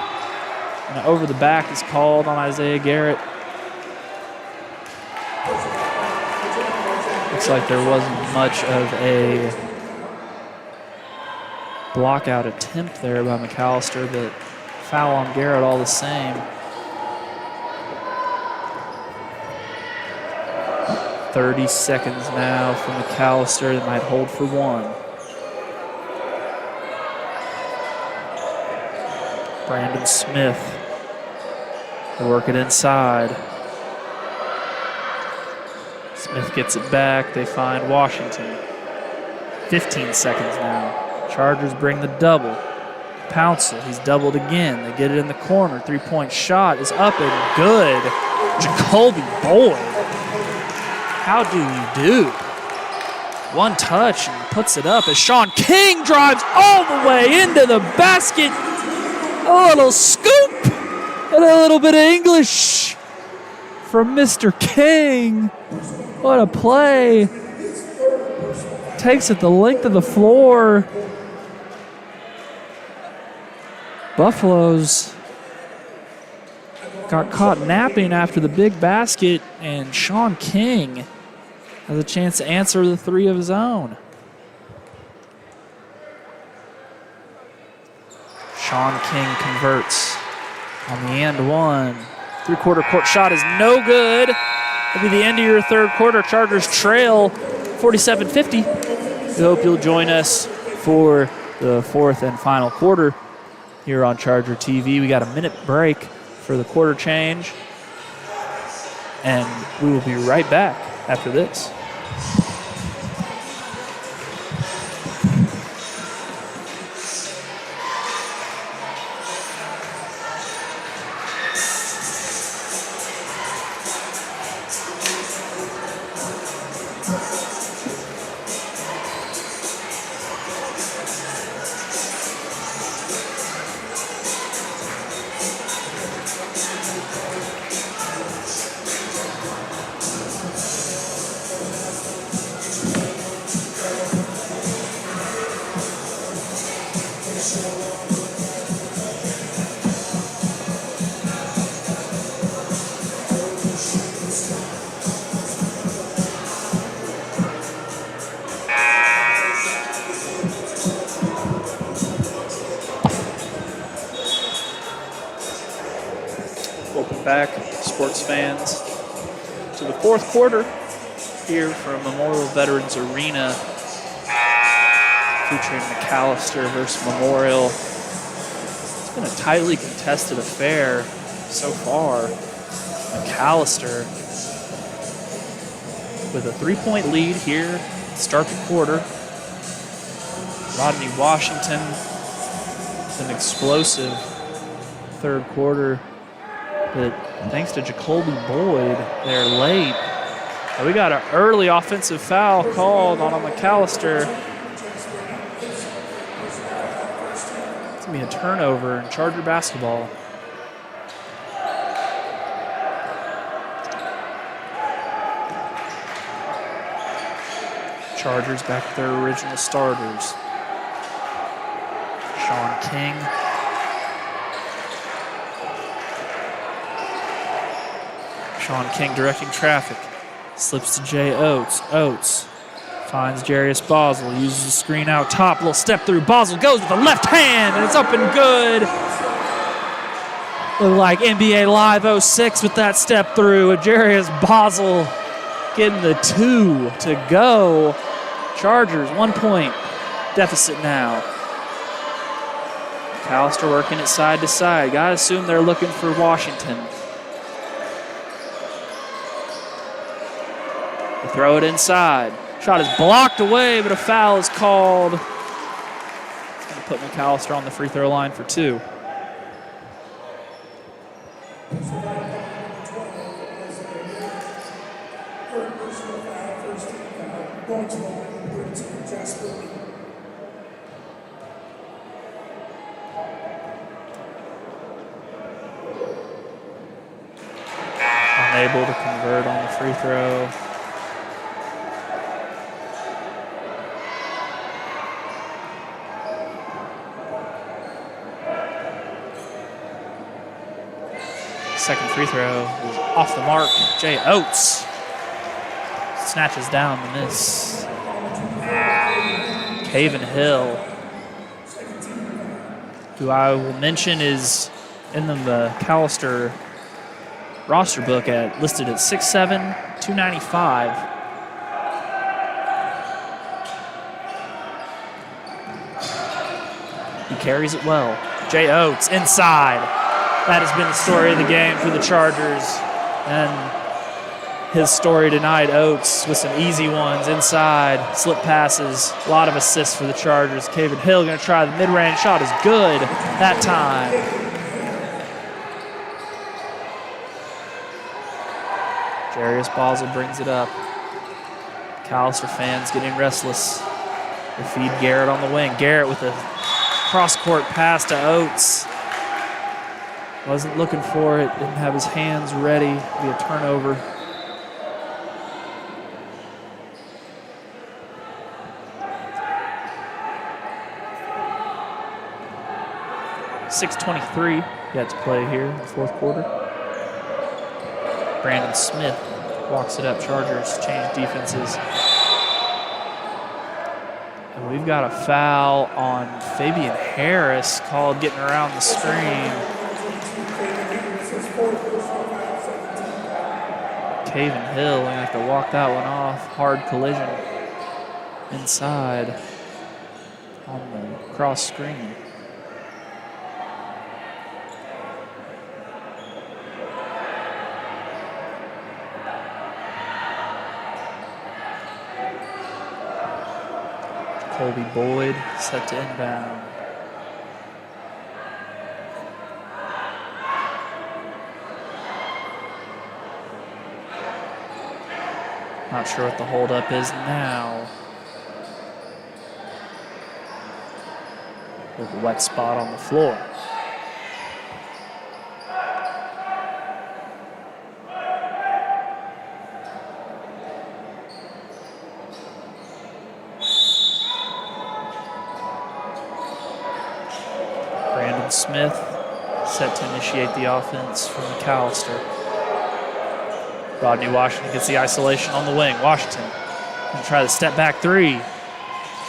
And over the back is called on Isaiah Garrett. Looks like there wasn't much of a block out attempt there by McAlester, but foul on Garrett all the same. 30 seconds now for McAlester. They might hold for 1. Brandon Smith will work it inside. Smith gets it back. They find Washington. 15 seconds now. Chargers bring the double. Pouncil, he's doubled again. They get it in the corner. 3-point shot is up and good. Jacoby Boyd. How do you do? One touch and puts it up as Sean King drives all the way into the basket. A little scoop and a little bit of English from Mr. King. What a play. Takes it the length of the floor. Buffaloes got caught napping after the big basket, and Sean King has a chance to answer the 3 of his own. Sean King converts on the and 1. 3-quarter court shot is no good. It'll be the end of your third quarter. Chargers trail 47-50. We hope you'll join us for the fourth and final quarter here on Charger TV. We got a minute break for the quarter change, and we will be right back after this. Welcome back, sports fans, to the fourth quarter here from Memorial Veterans Arena, featuring McAlester versus Memorial. It's been a tightly contested affair so far. McAlester with a 3-point lead here to start the quarter. Rodney Washington with an explosive third quarter, but thanks to Jacoby Boyd, they're late. And we got an early offensive foul called on a McAlester. It's gonna be a turnover in Charger basketball. Chargers back to their original starters. Sean King. Sean King directing traffic. Slips to Jay Oates. Oates finds Jarius Boswell. Uses the screen out top. Little step through. Boswell goes with the left hand, and it's up and good. Looked like NBA Live 06 with that step through. Jarius Boswell getting the 2 to go. Chargers 1-point deficit now. McAlester working it side to side. Gotta assume they're looking for Washington. They throw it inside. Shot is blocked away, but a foul is called. It's gonna put McAlester on the free throw line for 2. Unable to convert on the free throw. Second free throw is off the mark. Jay Oates snatches down the miss. Caven Hill, who I will mention is in the McAlester roster book listed at 6'7", 295. He carries it well. Jay Oates inside. That has been the story of the game for the Chargers. And his story tonight, Oates, with some easy ones inside, slip passes, a lot of assists for the Chargers. Caven Hill going to try the mid-range shot, is good that time. Jarius Boswell brings it up. McAlester fans getting restless. They feed Garrett on the wing. Garrett with a cross-court pass to Oates. Wasn't looking for it, didn't have his hands ready. Be a turnover. .6:23 yet to play here in the fourth quarter. Brandon Smith walks it up. Chargers change defenses. And we've got a foul on Fabian Harris called getting around the screen. Caven Hill, we have to walk that one off. Hard collision inside on the cross screen. Colby Boyd set to inbound. Not sure what the holdup is now. With a wet spot on the floor. Brandon Smith set to initiate the offense from McAlester. Rodney Washington gets the isolation on the wing. Washington gonna try the step back 3.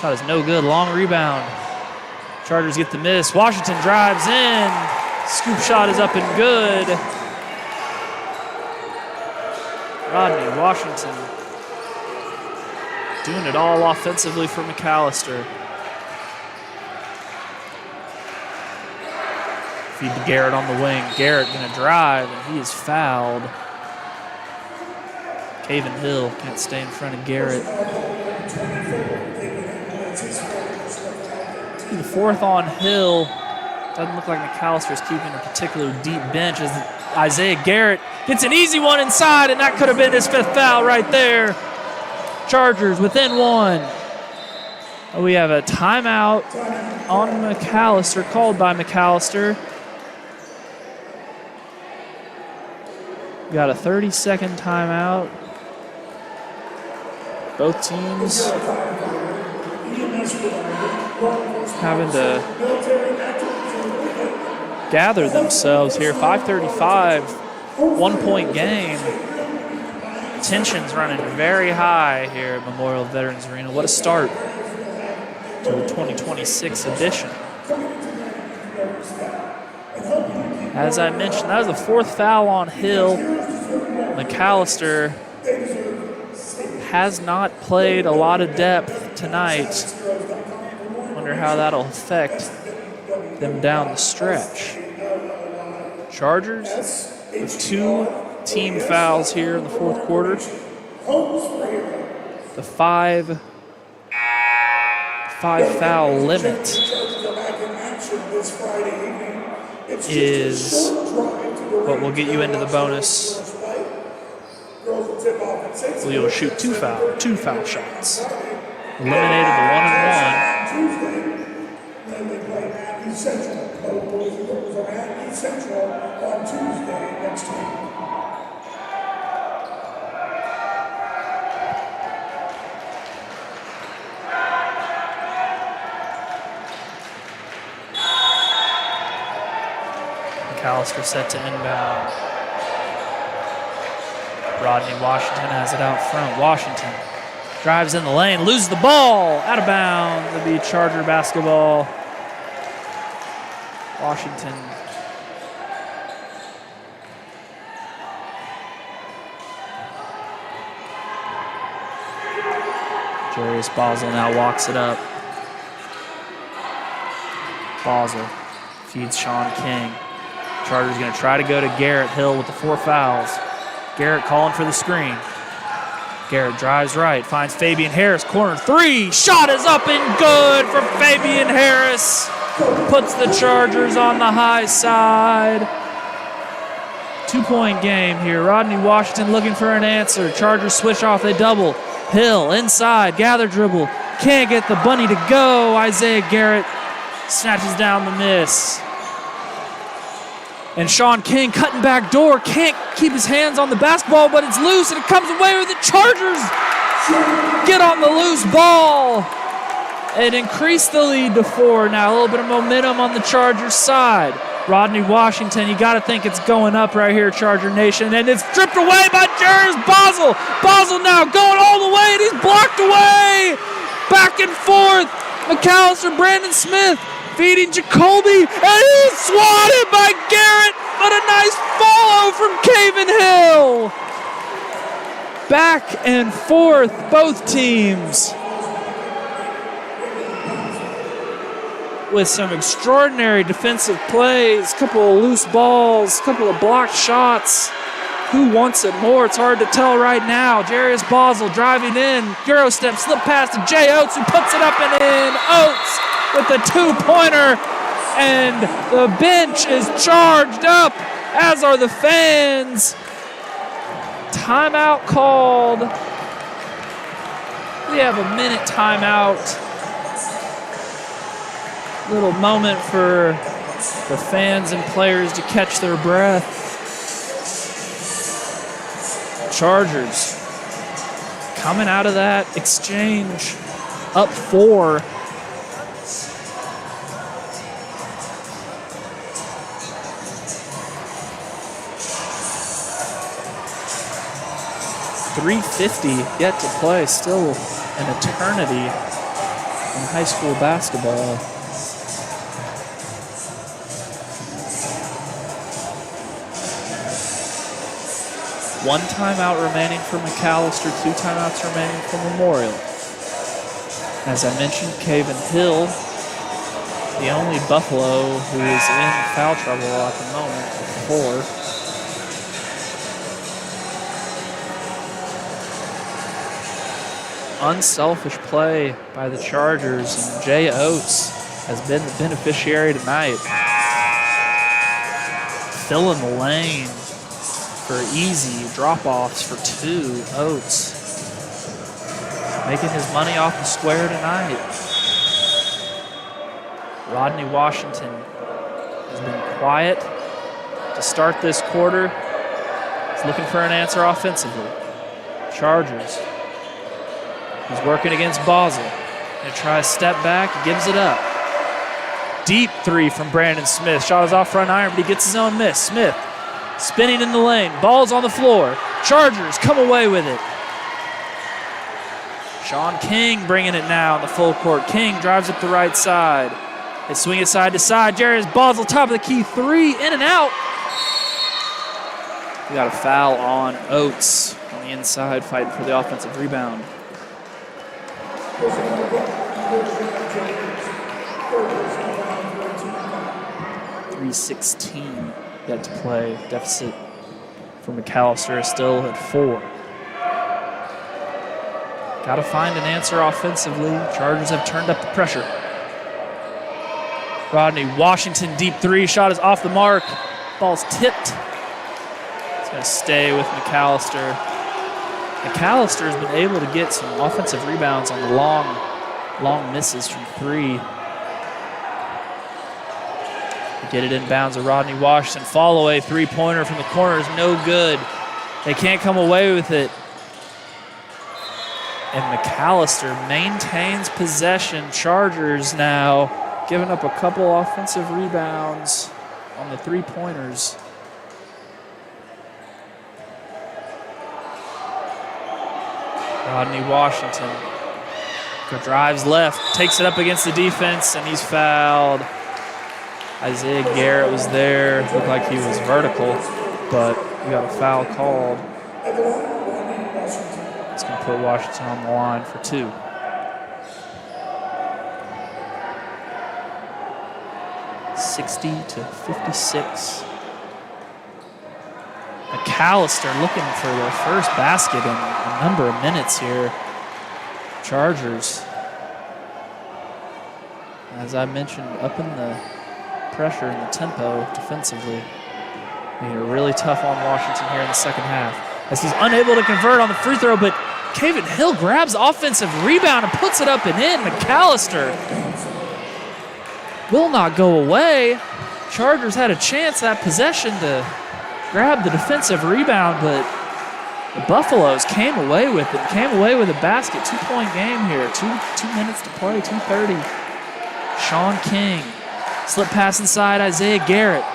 Shot is no good, long rebound. Chargers get the miss. Washington drives in. Scoop shot is up and good. Rodney Washington doing it all offensively for McAlester. Feed to Garrett on the wing. Garrett going to drive, and he is fouled. Caven Hill can't stay in front of Garrett. The fourth on Hill. Doesn't look like McAllister's keeping a particularly deep bench as Isaiah Garrett gets an easy one inside, and that could have been his fifth foul right there. Chargers within one. We have a timeout on McAlester, called by McAlester. We got a 30-second timeout. Both teams having to gather themselves here. 5:35, 1-point game. Tension's running very high here at Memorial Veterans Arena. What a start to the 2026 edition. As I mentioned, that was the fourth foul on Hill. McAlester has not played a lot of depth tonight. Wonder how that'll affect them down the stretch. Chargers with 2 team fouls here in the fourth quarter. The five foul limit is what will get you into the bonus. Well, you'll shoot two foul shots. Eliminated the 1-and-1. Then they play Athens Central. Boys and girls are Athens Central on Tuesday next week. McAlester set to inbound. Rodney Washington has it out front. Washington drives in the lane, loses the ball, out of bounds. It'll be Charger basketball. Washington Jarius Basel now walks it up. Basel feeds Sean King. Chargers going to try to go to Garrett Hill with the 4 fouls. Garrett calling for the screen. Garrett drives right, finds Fabian Harris, corner 3. Shot is up and good for Fabian Harris. Puts the Chargers on the high side. 2-point game here. Rodney Washington looking for an answer. Chargers switch off, they double. Hill inside, gather dribble. Can't get the bunny to go. Isaiah Garrett snatches down the miss. And Sean King cutting back door, can't keep his hands on the basketball, but it's loose and it comes away with the Chargers. Get on the loose ball and increase the lead to 4 now. A little bit of momentum on the Chargers side. Rodney Washington, you got to think it's going up right here, Charger Nation, and it's stripped away by Jarius Basel. Basel now going all the way, and he's blocked away. Back and forth. McAlester, Brandon Smith feeding Jacoby, and he's swatted by Garrett, but a nice follow from Caven Hill. Back and forth, both teams, with some extraordinary defensive plays, a couple of loose balls, a couple of blocked shots. Who wants it more? It's hard to tell right now. Jarius Basel driving in, Euro step, slip pass to Jay Oates, who puts it up and in. Oates with the 2-pointer, and the bench is charged up, as are the fans. Timeout called. We have a minute timeout. Little moment for the fans and players to catch their breath. Chargers coming out of that exchange up 4. .350 yet to play, still an eternity in high school basketball. 1 timeout remaining for McAlester, 2 timeouts remaining for Memorial. As I mentioned, Caven Hill, the only Buffalo who is in foul trouble at the moment, with 4. Unselfish play by the Chargers, and Jay Oates has been the beneficiary tonight. Filling the lane for easy drop-offs for 2. Oates making his money off the square tonight. Rodney Washington has been quiet to start this quarter. He's looking for an answer offensively. Chargers. He's working against Basel. Gonna try a step back, gives it up. Deep 3 from Brandon Smith. Shot is off front iron, but he gets his own miss. Smith spinning in the lane. Ball's on the floor. Chargers come away with it. Sean King bringing it now in the full court. King drives up the right side. They swing it side to side. Jarius Basel, top of the key 3, in and out. We got a foul on Oates on the inside, fighting for the offensive rebound. 3:16 yet to play. Deficit for McAlester is still at 4. Got to find an answer offensively. Chargers have turned up the pressure. Rodney Washington, deep 3. Shot is off the mark. Ball's tipped. It's going to stay with McAlester. McAlester has been able to get some offensive rebounds on the long misses from 3. Get it in bounds of Rodney Washington. Fall away 3-pointer from the corner is no good. They can't come away with it. And McAlester maintains possession. Chargers now giving up a couple offensive rebounds on the 3-pointers. Rodney Washington drives left, takes it up against the defense, and he's fouled. Isaiah Garrett was there. Looked like he was vertical, but we got a foul called. It's going to put Washington on the line for 2. (60-56). McAlester looking for their first basket in a number of minutes here. Chargers, as I mentioned, up in the pressure and the tempo defensively. Making it really tough on Washington here in the second half. As he's unable to convert on the free throw, but Caven Hill grabs the offensive rebound and puts it up and in. McAlester will not go away. Chargers had a chance that possession to grab the defensive rebound, but the Buffaloes came away with it. Came away with a basket. 2-point game here. Two minutes to play. 2:30. Sean King. Slip pass inside Isaiah Garrett.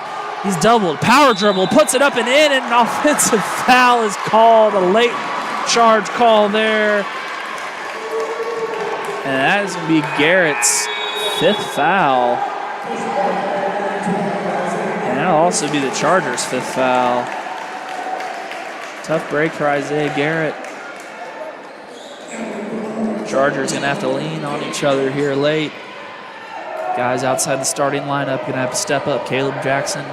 He's doubled. Power dribble. Puts it up and in, and an offensive foul is called. A late charge call there. And that is going to be Garrett's 5th foul. And that'll also be the Chargers' 5th foul. Tough break for Isaiah Garrett. Chargers going to have to lean on each other here late. Guys outside the starting lineup going to have to step up. Caleb Jackson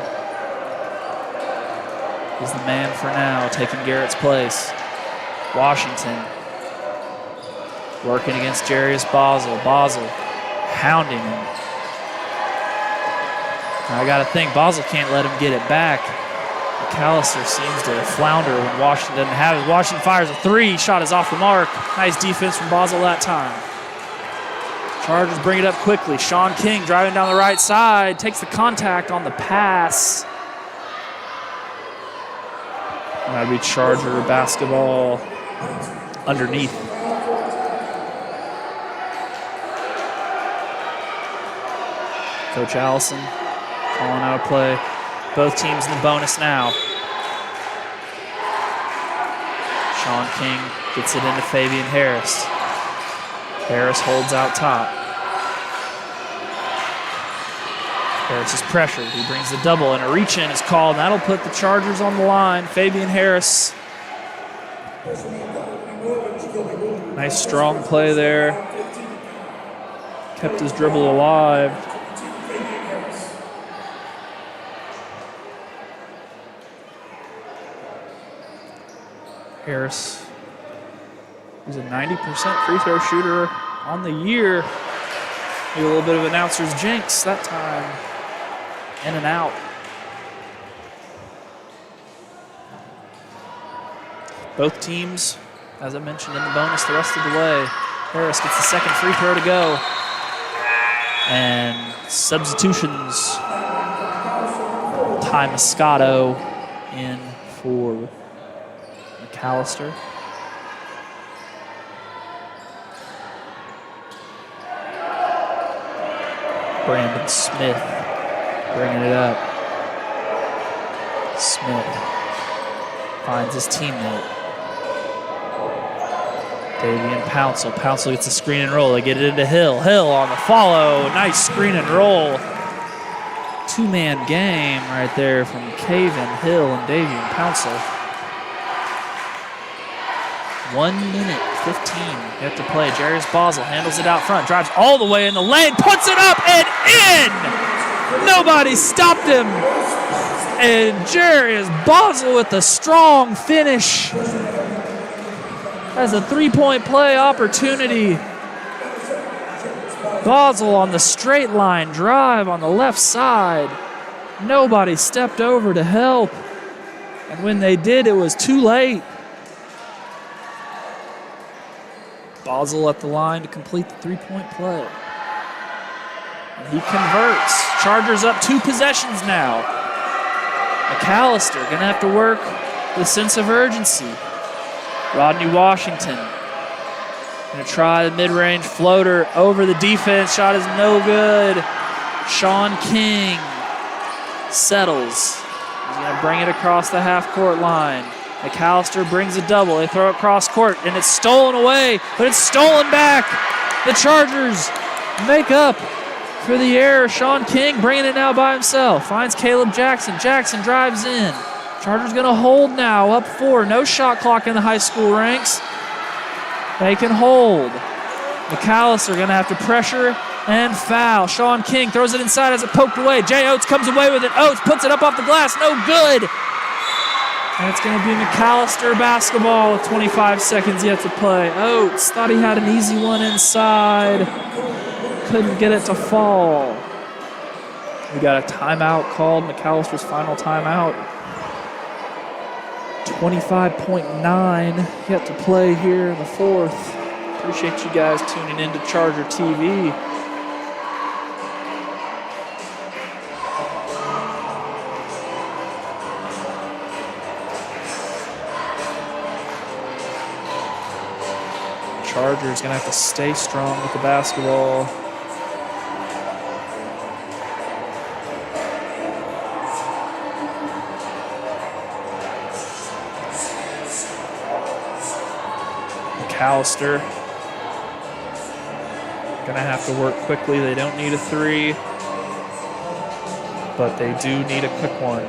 is the man for now, taking Garrett's place. Washington working against Jarius Basel. Basel hounding him. Now I got to think Basel can't let him get it back. McAlester seems to flounder when Washington doesn't have it. Washington fires a 3. Shot is off the mark. Nice defense from Basel that time. Chargers bring it up quickly. Sean King driving down the right side. Takes the contact on the pass. That'd be Charger basketball underneath. Coach Allison calling out a play. Both teams in the bonus now. Sean King gets it into Fabian Harris. Harris holds out top. Harris is pressured. He brings the double, and a reach-in is called, and that'll put the Chargers on the line. Fabian Harris Nice strong play there. Kept his dribble alive. Harris is a 90% free throw shooter on the year. Maybe a little bit of announcer's jinx that time. In and out. Both teams, as I mentioned in the bonus, the rest of the way. Harris gets the second free throw to go. And substitutions. Ty Moscato in for McAlester. Brandon Smith bringing it up. Smith finds his teammate. Davian Pouncil. Pouncil gets a screen and roll. They get it into Hill. Hill on the follow. Nice screen and roll. Two-man game right there from Caven, Hill, and Davian Pouncil. 1 minute 15 yet to play. Jarius Basel handles it out front, drives all the way in the lane, puts it up and in! Nobody stopped him. And Jarius Basel with a strong finish. Has a three-point play opportunity. Basel on the straight line drive on the left side. Nobody stepped over to help. And when they did, it was too late. Basel at the line to complete the three-point play. And he converts. Chargers up 2 possessions now. McAlester gonna have to work with sense of urgency. Rodney Washington gonna try the mid-range floater over the defense. Shot is no good. Sean King settles. He's gonna bring it across the half-court line. McAlester brings a double. They throw it cross court, and it's stolen away, but it's stolen back. The Chargers make up for the error. Sean King bringing it now by himself. Finds Caleb Jackson. Jackson drives in. Chargers going to hold now, up 4. No shot clock in the high school ranks. They can hold. McAlester going to have to pressure and foul. Sean King throws it inside as it poked away. Jay Oates comes away with it. Oates puts it up off the glass. No good. And it's going to be McAlester basketball with 25 seconds yet to play. Oates thought he had an easy one inside. Couldn't get it to fall. We got a timeout called, McAllister's final timeout. 25.9 yet to play here in the fourth. Appreciate you guys tuning in to Charger TV. Chargers gonna have to stay strong with the basketball. McAlester gonna have to work quickly. They don't need a 3, but they do need a quick one.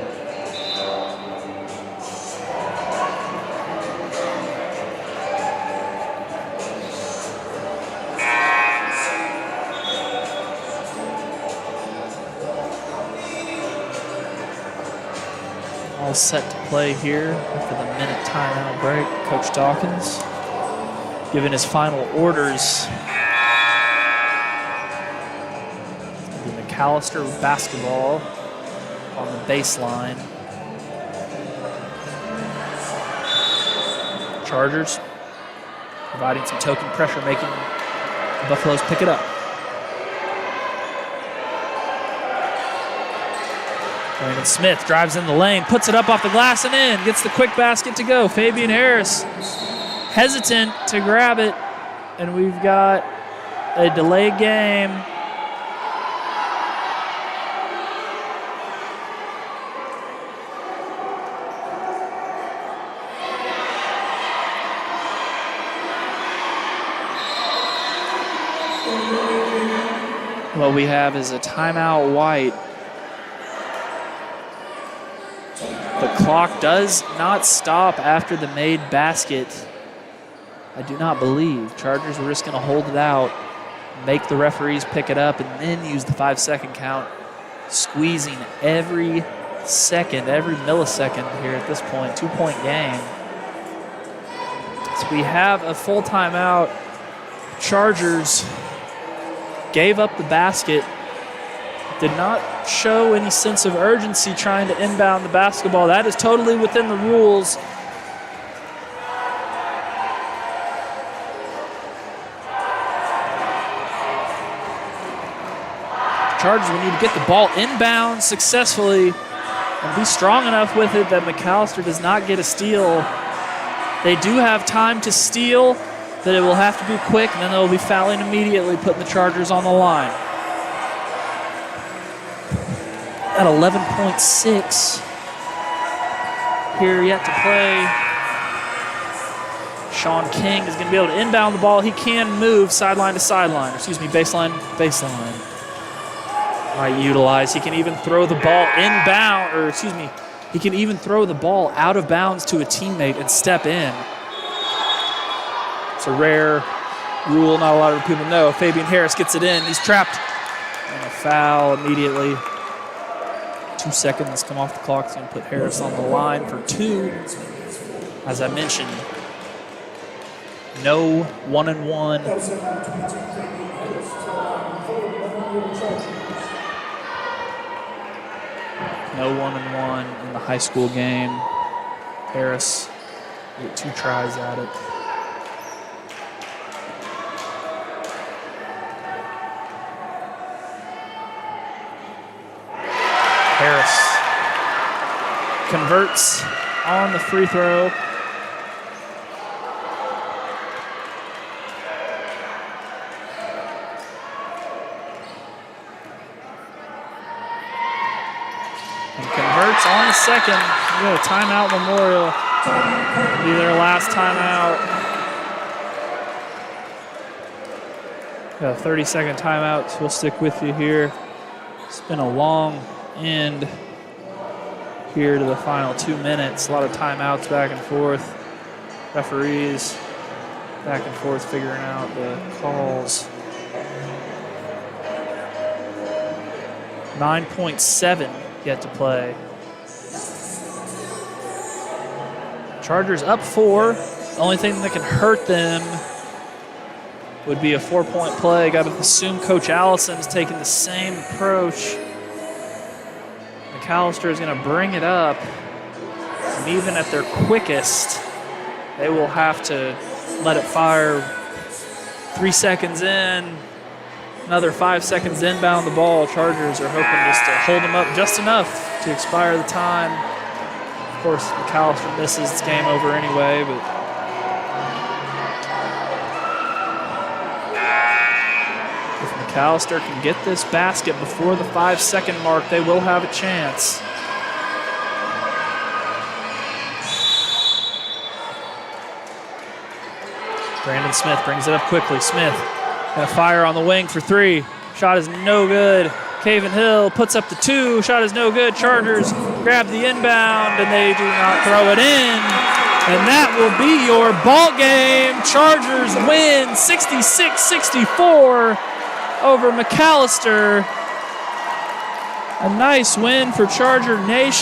All set to play here after the minute timeout break. Coach Dawkins giving his final orders. The McAlester basketball on the baseline. Chargers providing some token pressure, making the Buffaloes pick it up. Brandon Smith drives in the lane, puts it up off the glass and in, gets the quick basket to go. Fabian Harris hesitant to grab it, and we've got a delayed game. What we have is a timeout White. The clock does not stop after the made basket. I do not believe. Chargers are just going to hold it out, make the referees pick it up, and then use the 5-second count, squeezing every second, every millisecond here at this point. 2-point game. So we have a full timeout. Chargers gave up the basket, did not show any sense of urgency trying to inbound the basketball. That is totally within the rules. Chargers will need to get the ball inbound successfully and be strong enough with it that McAlester does not get a steal. They do have time to steal, but it will have to be quick, and then they'll be fouling immediately, putting the Chargers on the line. At 11.6 here yet to play. Sean King is going to be able to inbound the ball. He can move sideline to sideline, baseline. Might utilize. He can even throw the ball he can even throw the ball out of bounds to a teammate and step in. It's a rare rule, not a lot of people know. Fabian Harris gets it in. He's trapped. And a foul immediately. 2 seconds come off the clock. It's going to put Harris on the line for 2. As I mentioned, no 1-and-1. No 1-and-1 in the high school game. Harris get 2 tries at it. Harris converts on the free throw. And converts on the second. We got a timeout, Memorial. It'll be their last timeout. Got a 30-second timeout, so we'll stick with you here. It's been a long end here to the final 2 minutes. A lot of timeouts back and forth. Referees back and forth figuring out the calls. 9.7 yet to play. Chargers up 4. The only thing that can hurt them would be a 4-point play. Got to assume Coach Allison's taking the same approach. McAlester is going to bring it up. And even at their quickest, they will have to let it fire 3 seconds in. Another 5 seconds inbound the ball. Chargers are hoping just to hold them up just enough to expire the time. Of course, McAlester misses. It's game over anyway, but if McAlester can get this basket before the 5-second mark, they will have a chance. Brandon Smith brings it up quickly. Smith gonna fire on the wing for 3. Shot is no good. Caven Hill puts up the 2. Shot is no good. Chargers grab the inbound, and they do not throw it in. And that will be your ball game. Chargers win 66-64 over McAlester. A nice win for Charger Nation.